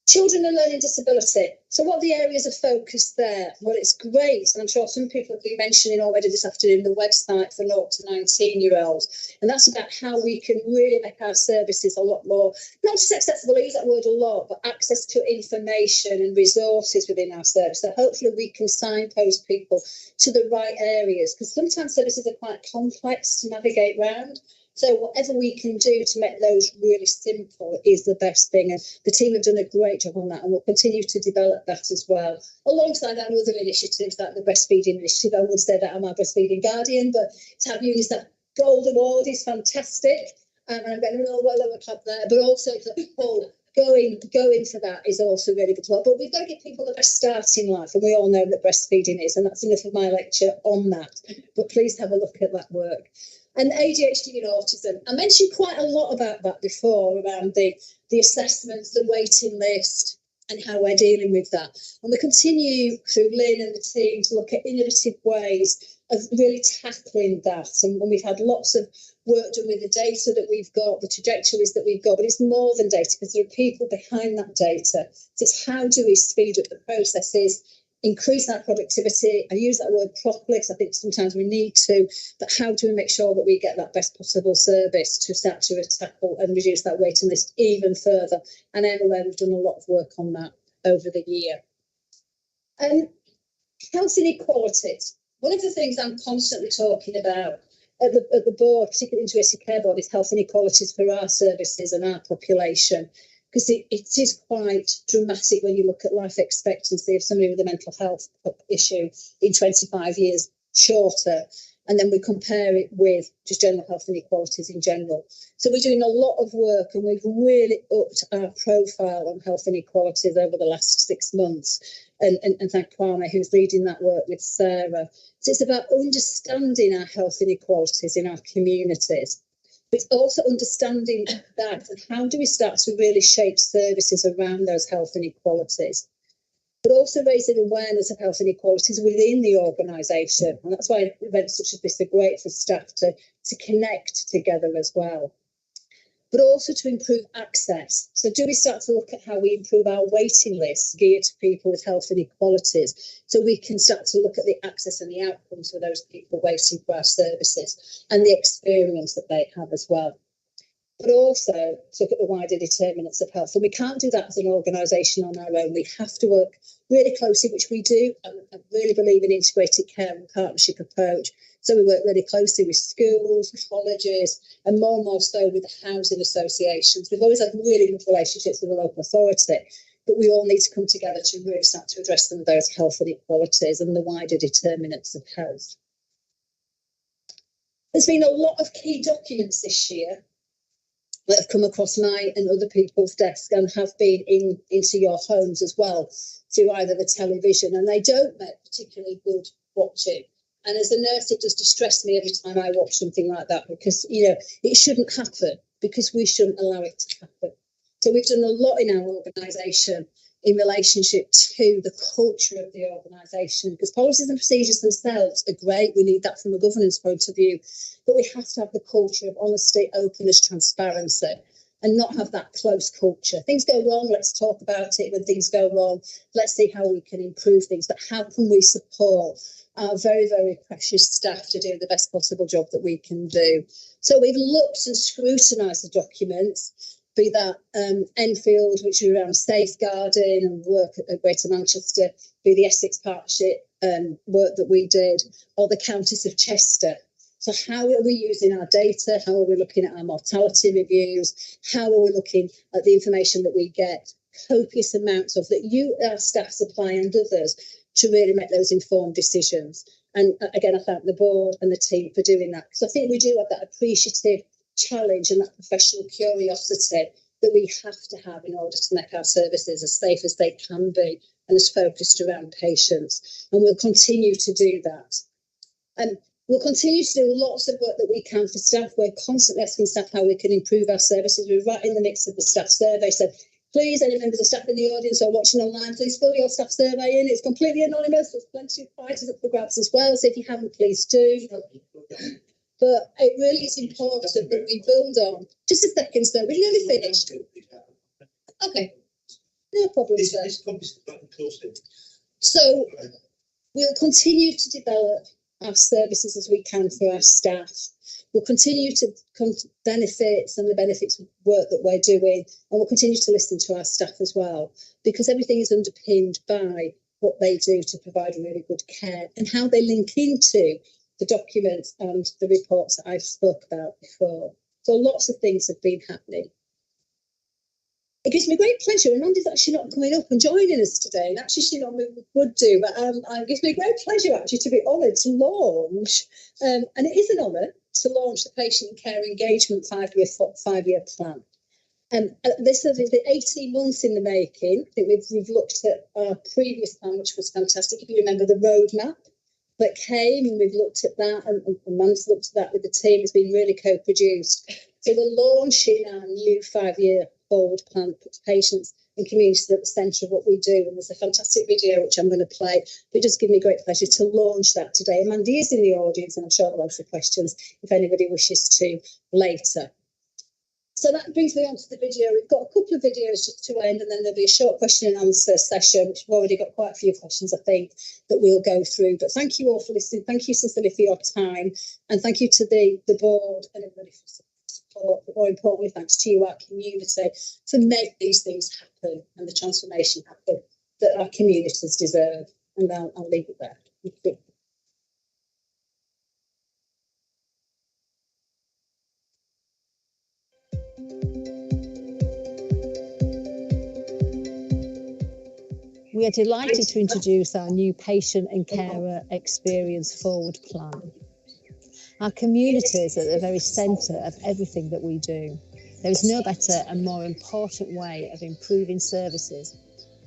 Children and learning disability. So what are the areas of focus there? Well, it's great, and I'm sure some people have been mentioning already this afternoon the website for 0 to 19-year-olds, and that's about how we can really make our services a lot more, not just accessible, I use that word a lot, but access to information and resources within our service. So hopefully we can signpost people to the right areas, because sometimes services are quite complex to navigate around. So whatever we can do to make those really simple is the best thing. And the team have done a great job on that, and we'll continue to develop that as well. Alongside our other initiatives, like the breastfeeding initiative, I would say that I'm our breastfeeding guardian, but to have UNICEF Gold Award is fantastic. And I'm getting a little lower club there, but also people going for that is also really good as well. But we've got to give people the best start in life, and we all know that breastfeeding is, and that's enough of my lecture on that. But please have a look at that work. And ADHD and autism. I mentioned quite a lot about that before, around the assessments, the waiting list, and how we're dealing with that. And we continue through Lynn and the team to look at innovative ways of really tackling that. And we've had lots of work done with the data that we've got, the trajectories that we've got, but it's more than data, because there are people behind that data. So it's how do we speed up the processes, increase our productivity. I use that word properly because I think sometimes we need to, but how do we make sure that we get that best possible service to start to tackle and reduce that waiting list even further? And everywhere we've done a lot of work on that over the year. Health inequalities. One of the things I'm constantly talking about at the board, particularly Integrated Care Board, is health inequalities for our services and our population. Because it is quite dramatic when you look at life expectancy of somebody with a mental health issue in 25 years shorter, and then we compare it with just general health inequalities in general. So we're doing a lot of work, and we've really upped our profile on health inequalities over the last 6 months. And thank Kwame, who's leading that work with Sarah. So it's about understanding our health inequalities in our communities. But it's also understanding that, and how do we start to really shape services around those health inequalities, but also raising awareness of health inequalities within the organisation. And that's why events such as this are great for staff to connect together as well, but also to improve access. So do we start to look at how we improve our waiting lists geared to people with health inequalities, so we can start to look at the access and the outcomes for those people waiting for our services and the experience that they have as well. But also to look at the wider determinants of health. And we can't do that as an organisation on our own. We have to work really closely, which we do. I really believe in integrated care and partnership approach. So we work really closely with schools, colleges, and more so with the housing associations. We've always had really good relationships with the local authority, but we all need to come together to really start to address some of those health inequalities and the wider determinants of health. There's been a lot of key documents this year that have come across my and other people's desks and have been into your homes as well through either the television, and they don't make particularly good watching. And as a nurse, it does distress me every time I watch something like that, because, you know, it shouldn't happen, because we shouldn't allow it to happen. So we've done a lot in our organisation in relationship to the culture of the organisation, because policies and procedures themselves are great. We need that from a governance point of view, but we have to have the culture of honesty, openness, transparency, and not have that close culture. Things go wrong, let's talk about it. When things go wrong, let's see how we can improve things. But how can we support our very, very precious staff to do the best possible job that we can do? So we've looked and scrutinised the documents, be that Enfield, which is around safeguarding and work at Greater Manchester, be the Essex Partnership work that we did, or the Countess of Chester. So how are we using our data? How are we looking at our mortality reviews? How are we looking at the information that we get copious amounts of, that you, our staff, supply and others, to really make those informed decisions? And again, I thank the board and the team for doing that, because I think we do have that appreciative challenge and that professional curiosity that we have to have in order to make our services as safe as they can be and as focused around patients. And we'll continue to do that. And we'll continue to do lots of work that we can for staff. We're constantly asking staff how we can improve our services. We're right in the mix of the staff survey. So please, any members of staff in the audience or watching online, please fill your staff survey in. It's completely anonymous. There's plenty of prizes up for grabs as well. So if you haven't, please do. But it really is important that we build on. Just a second, sir. We're nearly finished. Okay. No problem, sir. So we'll continue to develop our services as we can for our staff. We'll continue to come to benefits and the benefits of work that we're doing, and we'll continue to listen to our staff as well, because everything is underpinned by what they do to provide really good care and how they link into the documents and the reports that I've spoke about before. So lots of things have been happening. It gives me great pleasure, and Andy's actually not coming up and joining us today, and actually she normally would do, but it gives me great pleasure actually to be honoured to launch, and it is an honour to launch the Patient and Care Engagement five-year plan. This has been 18 months in the making. I think we've looked at our previous plan, which was fantastic. If you remember the roadmap that came, and we've looked at that, and Amanda's looked at that with the team. It's been really co-produced. So we're launching our new 5-year forward plan that puts patients and communities at the centre of what we do. And there's a fantastic video which I'm going to play. But it does give me great pleasure to launch that today. Amanda is in the audience, and I'm sure I'll answer questions if anybody wishes to later. So that brings me on to the video. We've got a couple of videos just to end, and then there'll be a short question and answer session, which we've already got quite a few questions, I think, that we'll go through. But thank you all for listening. Thank you, sincerely, for your time. And thank you to the board and everybody for support. But more importantly, thanks to you, our community, to make these things happen and the transformation happen that our communities deserve. And I'll leave it there. Thank you. We are delighted to introduce our new Patient and Carer Experience Forward Plan. Our communities are at the very centre of everything that we do. There is no better and more important way of improving services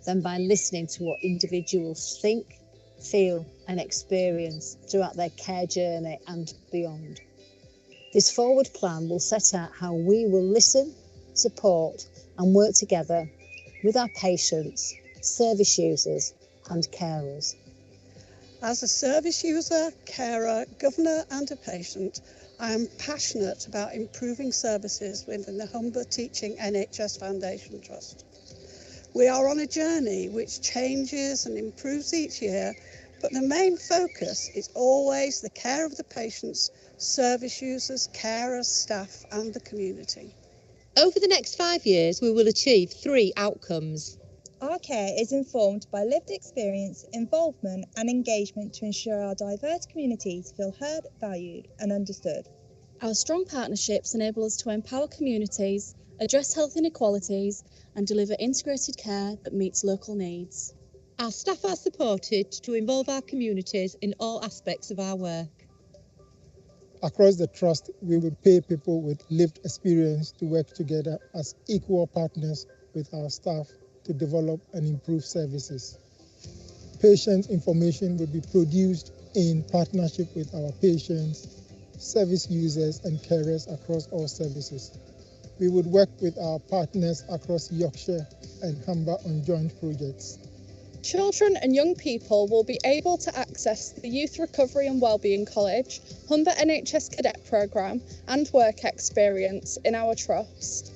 than by listening to what individuals think, feel and experience throughout their care journey and beyond. This forward plan will set out how we will listen, support and work together with our patients, service users and carers. As a service user, carer, governor and a patient, I am passionate about improving services within the Humber Teaching NHS Foundation Trust. We are on a journey which changes and improves each year, but the main focus is always the care of the patients, service users, carers, staff and the community. Over the next 5 years, we will achieve 3 outcomes. Our care is informed by lived experience, involvement and engagement to ensure our diverse communities feel heard, valued and understood. Our strong partnerships enable us to empower communities, address health inequalities and deliver integrated care that meets local needs. Our staff are supported to involve our communities in all aspects of our work. Across the trust, we will pay people with lived experience to work together as equal partners with our staff to develop and improve services. Patient information will be produced in partnership with our patients, service users and carers across all services. We would work with our partners across Yorkshire and Humber on joint projects. Children and young people will be able to access the Youth Recovery and Wellbeing College, Humber NHS Cadet Programme and work experience in our trust.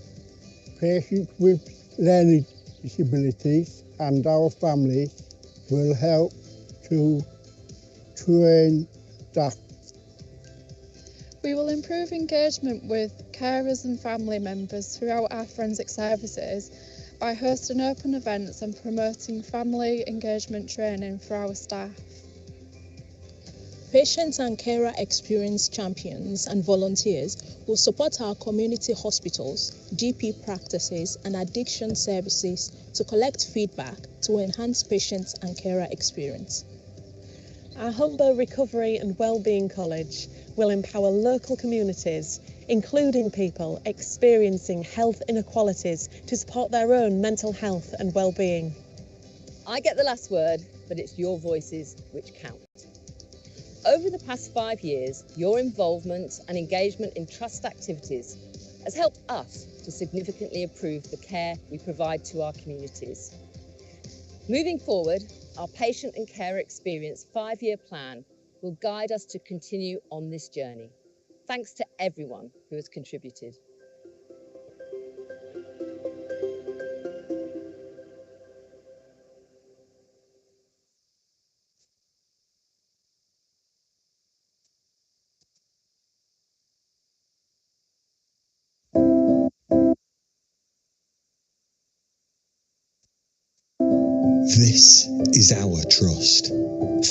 Patients with learning disabilities and our families will help to train staff. We will improve engagement with carers and family members throughout our forensic services by hosting open events and promoting family engagement training for our staff. Patients and carer experience champions and volunteers will support our community hospitals, GP practices and addiction services to collect feedback to enhance patient and carer experience. Our Humber Recovery and Wellbeing College will empower local communities, including people experiencing health inequalities, to support their own mental health and well-being. I get the last word, but it's your voices which count. Over the past 5 years, your involvement and engagement in trust activities has helped us to significantly improve the care we provide to our communities. Moving forward, our patient and care experience 5-year plan will guide us to continue on this journey. Thanks to everyone who has contributed. This is our trust.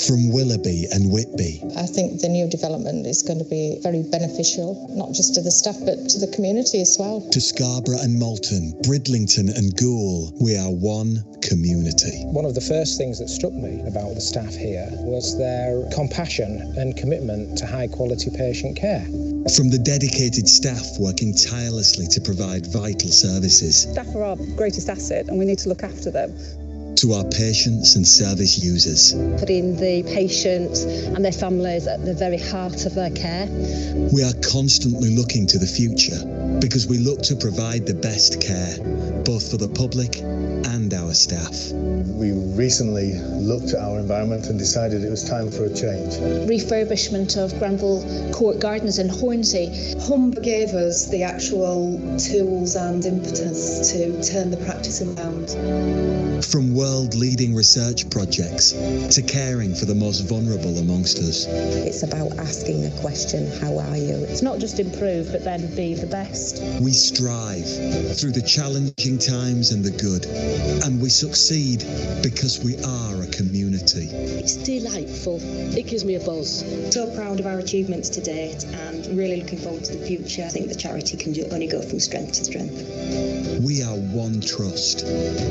From Willoughby and Whitby. I think the new development is going to be very beneficial, not just to the staff, but to the community as well. To Scarborough and Malton, Bridlington and Goole, we are one community. One of the first things that struck me about the staff here was their compassion and commitment to high quality patient care. From the dedicated staff working tirelessly to provide vital services. Staff are our greatest asset and we need to look after them. To our patients and service users. Putting the patients and their families at the very heart of their care. We are constantly looking to the future because we look to provide the best care, both for the public and our staff. We recently looked at our environment and decided it was time for a change. Refurbishment of Granville Court Gardens in Hornsey. Humber gave us the actual tools and impetus to turn the practice around. From world-leading research projects to caring for the most vulnerable amongst us. It's about asking the question, how are you? It's not just improve, but then be the best. We strive through the challenging times and the good, and we succeed because we are a community. It's delightful. It gives me a buzz. So proud of our achievements to date and really looking forward to the future. I think the charity can only go from strength to strength. We are one trust.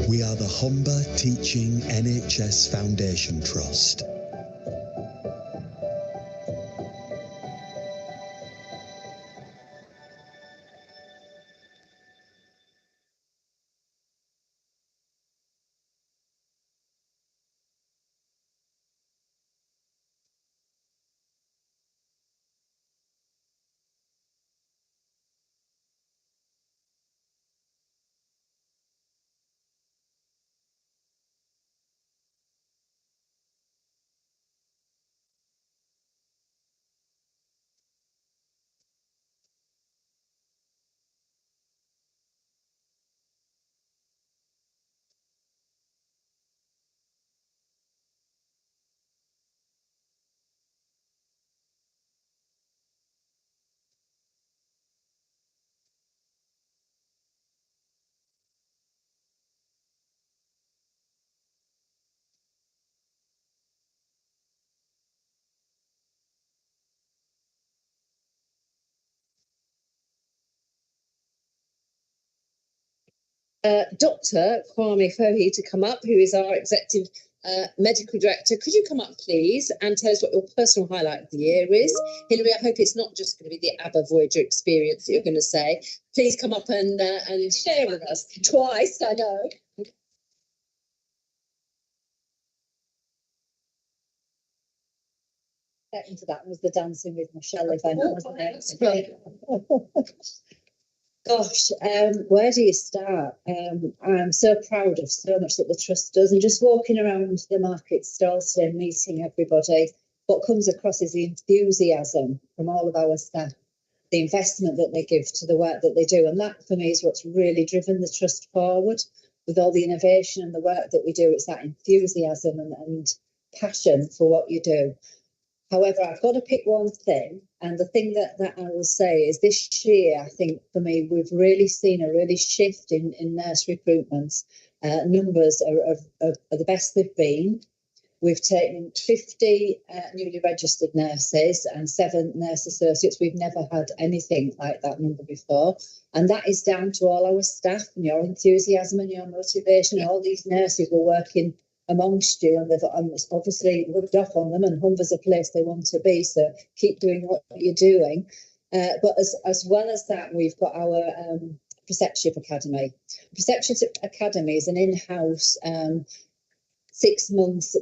We are the Humber Teaching NHS Foundation Trust. Dr. Kwame Fohi to come up, who is our Executive Medical Director. Could you come up, please, and tell us what your personal highlight of the year is? Hilary, I hope it's not just going to be the ABBA Voyager experience that you're going to say. Please come up and share with us. Twice, I know. Get into that was the Dancing with Michelle event, wasn't it? Gosh, where do you start? I'm so proud of so much that the Trust does, and just walking around the market stalls today, meeting everybody, what comes across is the enthusiasm from all of our staff, the investment that they give to the work that they do, and that for me is what's really driven the Trust forward. With all the innovation and the work that we do, it's that enthusiasm and passion for what you do. However, I've got to pick one thing, and the thing that I will say is this year, I think for me, we've really seen a really shift in nurse recruitments. Numbers are the best they've been. We've taken 50 newly registered nurses and 7 nurse associates. We've never had anything like that number before. And that is down to all our staff and your enthusiasm and your motivation. All these nurses were working amongst you, and they've obviously rubbed off on them, and Humber's a place they want to be, so keep doing what you're doing. But as well as that, we've got our Preceptorship Academy. Preceptorship Academy is an in-house 6 months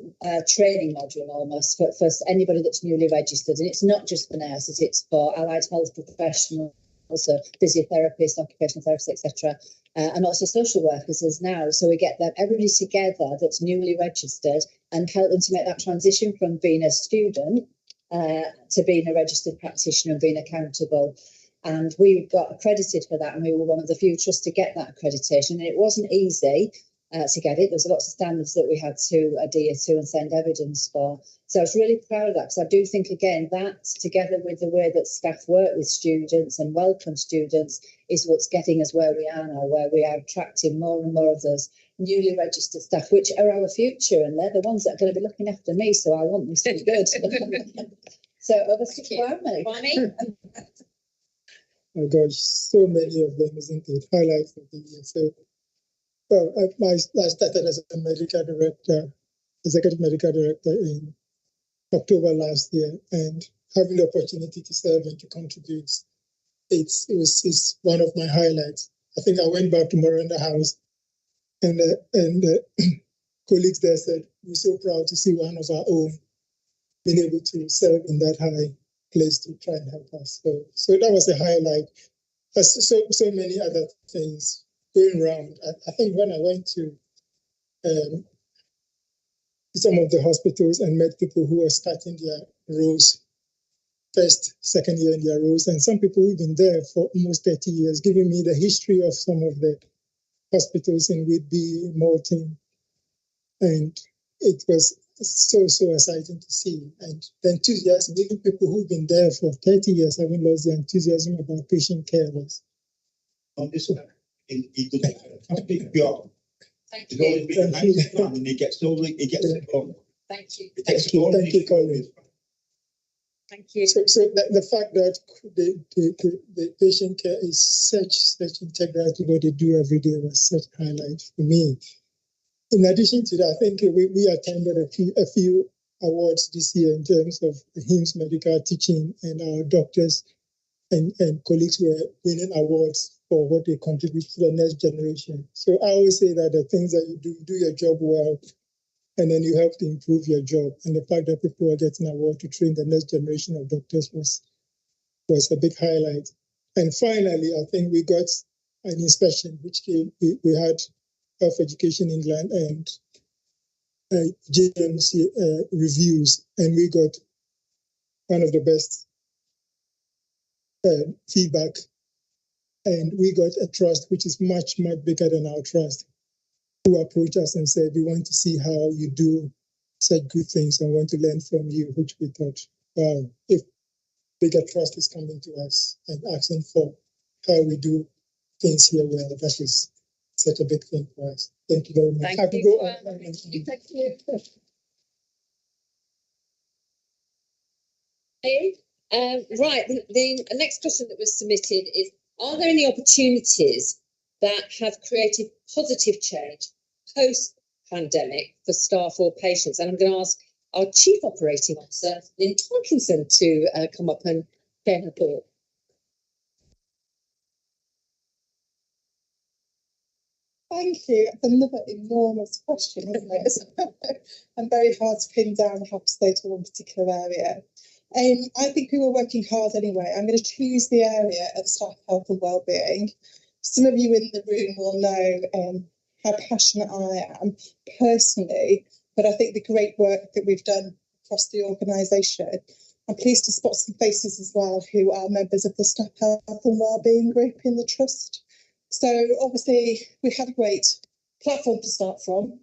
training module almost for anybody that's newly registered, and it's not just for nurses, it's for allied health professionals, so physiotherapists, occupational therapists, etc., and also social workers as now. So we get them, everybody together that's newly registered, and help them to make that transition from being a student to being a registered practitioner and being accountable. And we got accredited for that, and we were one of the few trusts to get that accreditation. And it wasn't easy to get it. There's lots of standards that we had to adhere to and send evidence for. So I was really proud of that, because I do think, again, that together with the way that staff work with students and welcome students is what's getting us where we are now, where we are attracting more and more of those newly registered staff, which are our future, and they're the ones that are going to be looking after me, so I want them to be good. So over to Kwame. Oh gosh, so many of them, isn't it? Highlights of the year. So, well, I started as a medical director, executive medical director in October last year, and having the opportunity to serve and to contribute, it's one of my highlights. I think I went back to Miranda House, and colleagues there said, "We're so proud to see one of our own being able to serve in that high place to try and help us." So that was a highlight. But so many other things going around. I think when I went to some of the hospitals and met people who were starting their roles, first, second year in their roles, and some people who've been there for almost 30 years, giving me the history of some of the hospitals in Whitby, Malton, and it was so exciting to see. And the enthusiasm, even people who've been there for 30 years haven't lost their enthusiasm about patient care. On this one, he does a big job. Thank He's always been a nice man, and he gets it done. Thank you. Thank you, Colin. Thank you. So the fact that the patient care is such integral to what they do every day was such a highlight for me. In addition to that, I think we attended a few awards this year in terms of the HIMSS medical teaching, and our doctors and colleagues were winning awards for what they contribute to the next generation. So I always say that the things that you do your job well, and then you help to improve your job. And the fact that people are getting awards to train the next generation of doctors was a big highlight. And finally, I think we got an inspection, which we had Health Education England and JMC reviews, and we got one of the best feedback. And we got a trust which is much bigger than our trust, who approached us and said, "We want to see how you do such good things and want to learn from you," which we thought, wow, if bigger trust is coming to us and asking for how we do things here, well, that is such a big thing for us. Thank you very much. Thank you. Thank you. Right, the next question that was submitted is, are there any opportunities that have created positive change post pandemic for staff or patients. And I'm going to ask our Chief Operating Officer, Lynn Tomkinson, to come up and share her thoughts. Thank you. It's another enormous question, isn't it? And very hard to pin down, I have to say, to one particular area. I think we were working hard anyway. I'm going to choose the area of staff health and wellbeing. Some of you in the room will know how passionate I am personally, but I think the great work that we've done across the organisation. I'm pleased to spot some faces as well who are members of the staff health and wellbeing group in the trust. So obviously we had a great platform to start from.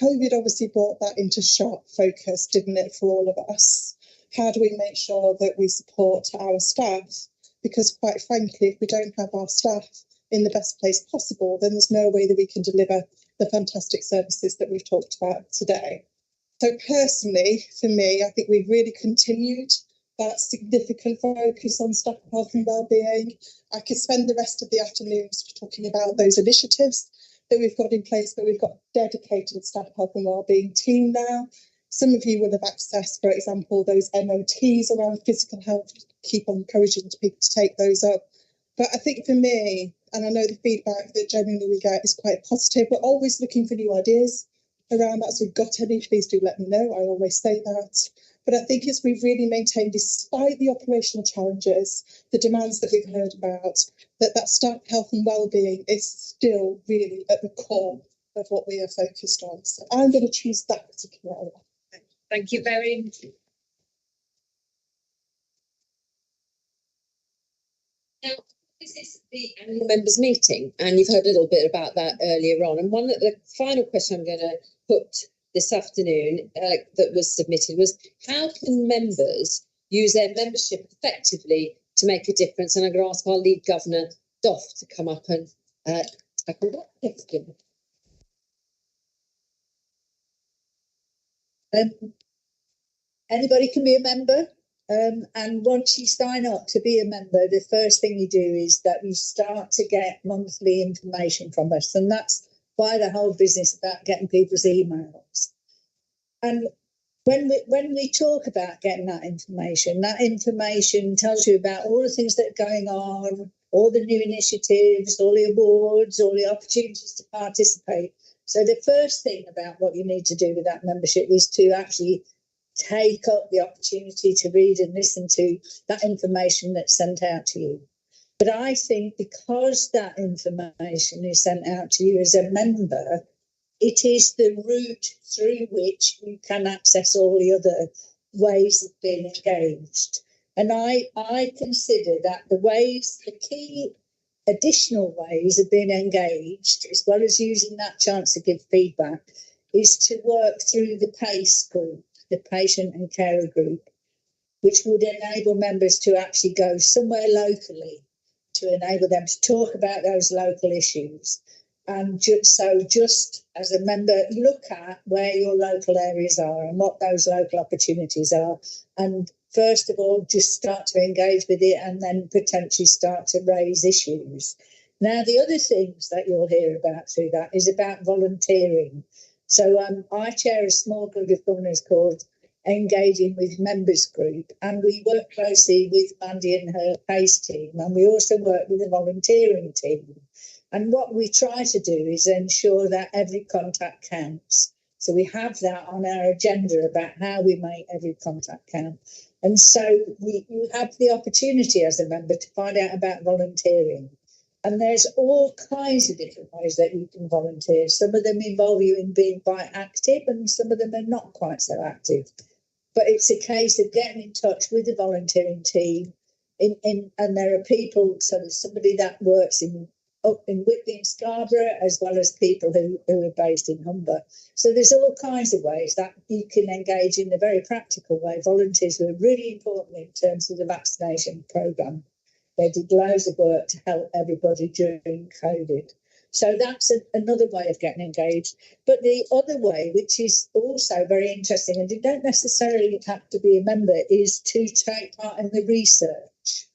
COVID obviously brought that into sharp focus, didn't it, for all of us? How do we make sure that we support our staff? Because quite frankly, if we don't have our staff in the best place possible, then there's no way that we can deliver the fantastic services that we've talked about today. So personally, for me, I think we've really continued that significant focus on staff health and wellbeing. I could spend the rest of the afternoon talking about those initiatives that we've got in place, but we've got a dedicated staff health and wellbeing team now. Some of you will have accessed, for example, those MOTs around physical health. Keep on encouraging people to take those up. But I think for me, and I know the feedback that generally we get is quite positive, we're always looking for new ideas around that. So if you've got any, please do let me know. I always say that. But I think as we've really maintained, despite the operational challenges, the demands that we've heard about, that staff health and wellbeing is still really at the core of what we are focused on. So I'm going to choose that particular area. Thank you very much. Now, this is the annual members meeting, and you've heard a little bit about that earlier on. And the final question I'm going to put this afternoon that was submitted was, how can members use their membership effectively to make a difference? And I'm going to ask our lead governor, Doff, to come up and tackle that question. Anybody can be a member, and once you sign up to be a member, the first thing you do is that you start to get monthly information from us, and that's why the whole business about getting people's emails. And when we talk about getting that information tells you about all the things that are going on, all the new initiatives, all the awards, all the opportunities to participate. So the first thing about what you need to do with that membership is to actually take up the opportunity to read and listen to that information that's sent out to you. But I think because that information is sent out to you as a member, it is the route through which you can access all the other ways of being engaged. And I consider that the key additional ways of being engaged, as well as using that chance to give feedback, is to work through the PACE group, the patient and carer group, which would enable members to actually go somewhere locally to enable them to talk about those local issues. And just as a member, look at where your local areas are and what those local opportunities are. And first of all, just start to engage with it and then potentially start to raise issues. Now, the other things that you'll hear about through that is about volunteering. So I chair a small group of governors called Engaging with Members Group, and we work closely with Mandy and her PACE team, and we also work with the volunteering team. And what we try to do is ensure that every contact counts. So we have that on our agenda about how we make every contact count. And so you have the opportunity as a member to find out about volunteering. And there's all kinds of different ways that you can volunteer. Some of them involve you in being quite active and some of them are not quite so active. But it's a case of getting in touch with the volunteering team. And there are people, so there's somebody that works up in Whitby and Scarborough, as well as people who are based in Humber. So there's all kinds of ways that you can engage in a very practical way. Volunteers were really important in terms of the vaccination programme. They did loads of work to help everybody during COVID. So that's another way of getting engaged. But the other way, which is also very interesting, and you don't necessarily have to be a member, is to take part in the research.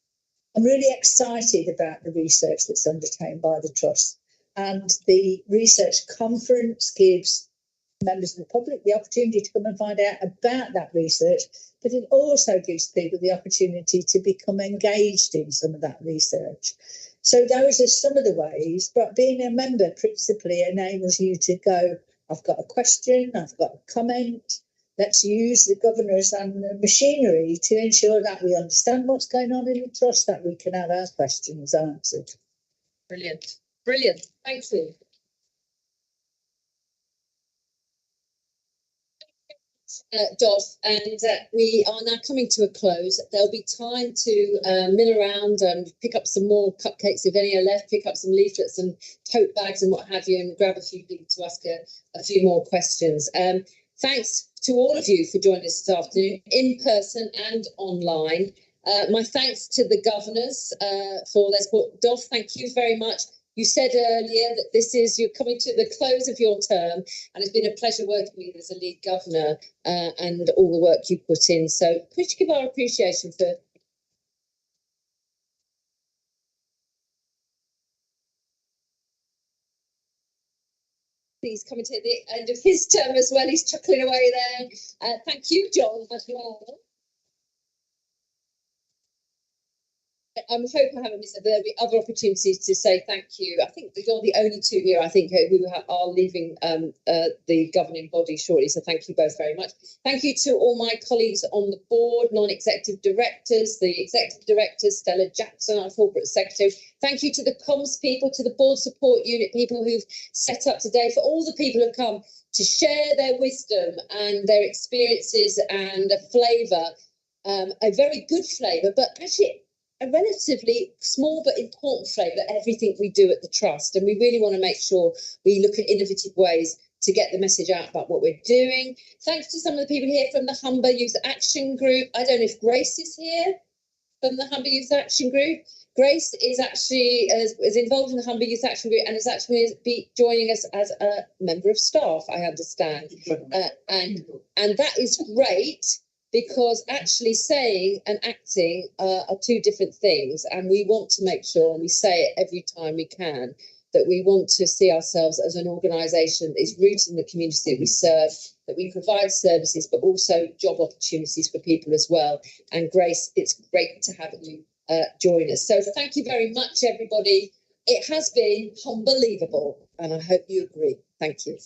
I'm really excited about the research that's undertaken by the Trust. And the research conference gives members of the public the opportunity to come and find out about that research, but it also gives people the opportunity to become engaged in some of that research. So those are some of the ways, but being a member principally enables you to go, I've got a question, I've got a comment. Let's use the governors and the machinery to ensure that we understand what's going on in the trust, that we can have our questions answered. Brilliant. Brilliant. Thank you. Dov, and we are now coming to a close. There'll be time to mill around and pick up some more cupcakes if any are left, pick up some leaflets and tote bags and what have you, and grab a few people to ask a few more questions. Thanks to all of you for joining us this afternoon, in person and online. My thanks to the governors for their support. Dov, thank you very much. You said earlier that you're coming to the close of your term, and it's been a pleasure working with you as a lead governor and all the work you put in. So could you give our appreciation for... He's coming to the end of his term as well. He's chuckling away there. Thank you, John, as well. I hope I haven't missed it. There'll be other opportunities to say thank you. I think that you're the only two here, I think, who are leaving the governing body shortly. So thank you both very much. Thank you to all my colleagues on the board, non-executive directors, the executive directors, Stella Jackson, our corporate secretary. Thank you to the comms people, to the board support unit people who've set up today, for all the people who've come to share their wisdom and their experiences and a flavour, a very good flavour, but actually a relatively small but important flavour of everything we do at the Trust. And we really want to make sure we look at innovative ways to get the message out about what we're doing. Thanks to some of the people here from the Humber Youth Action Group. I don't know if Grace is here from the Humber Youth Action Group. Grace is actually is involved in the Humber Youth Action Group and is actually be joining us as a member of staff, I understand. And that is great, because actually saying and acting are two different things. And we want to make sure, and we say it every time we can, that we want to see ourselves as an organisation that is rooted in the community that we serve, that we provide services, but also job opportunities for people as well. And Grace, it's great to have you join us. So thank you very much, everybody. It has been unbelievable, and I hope you agree. Thank you.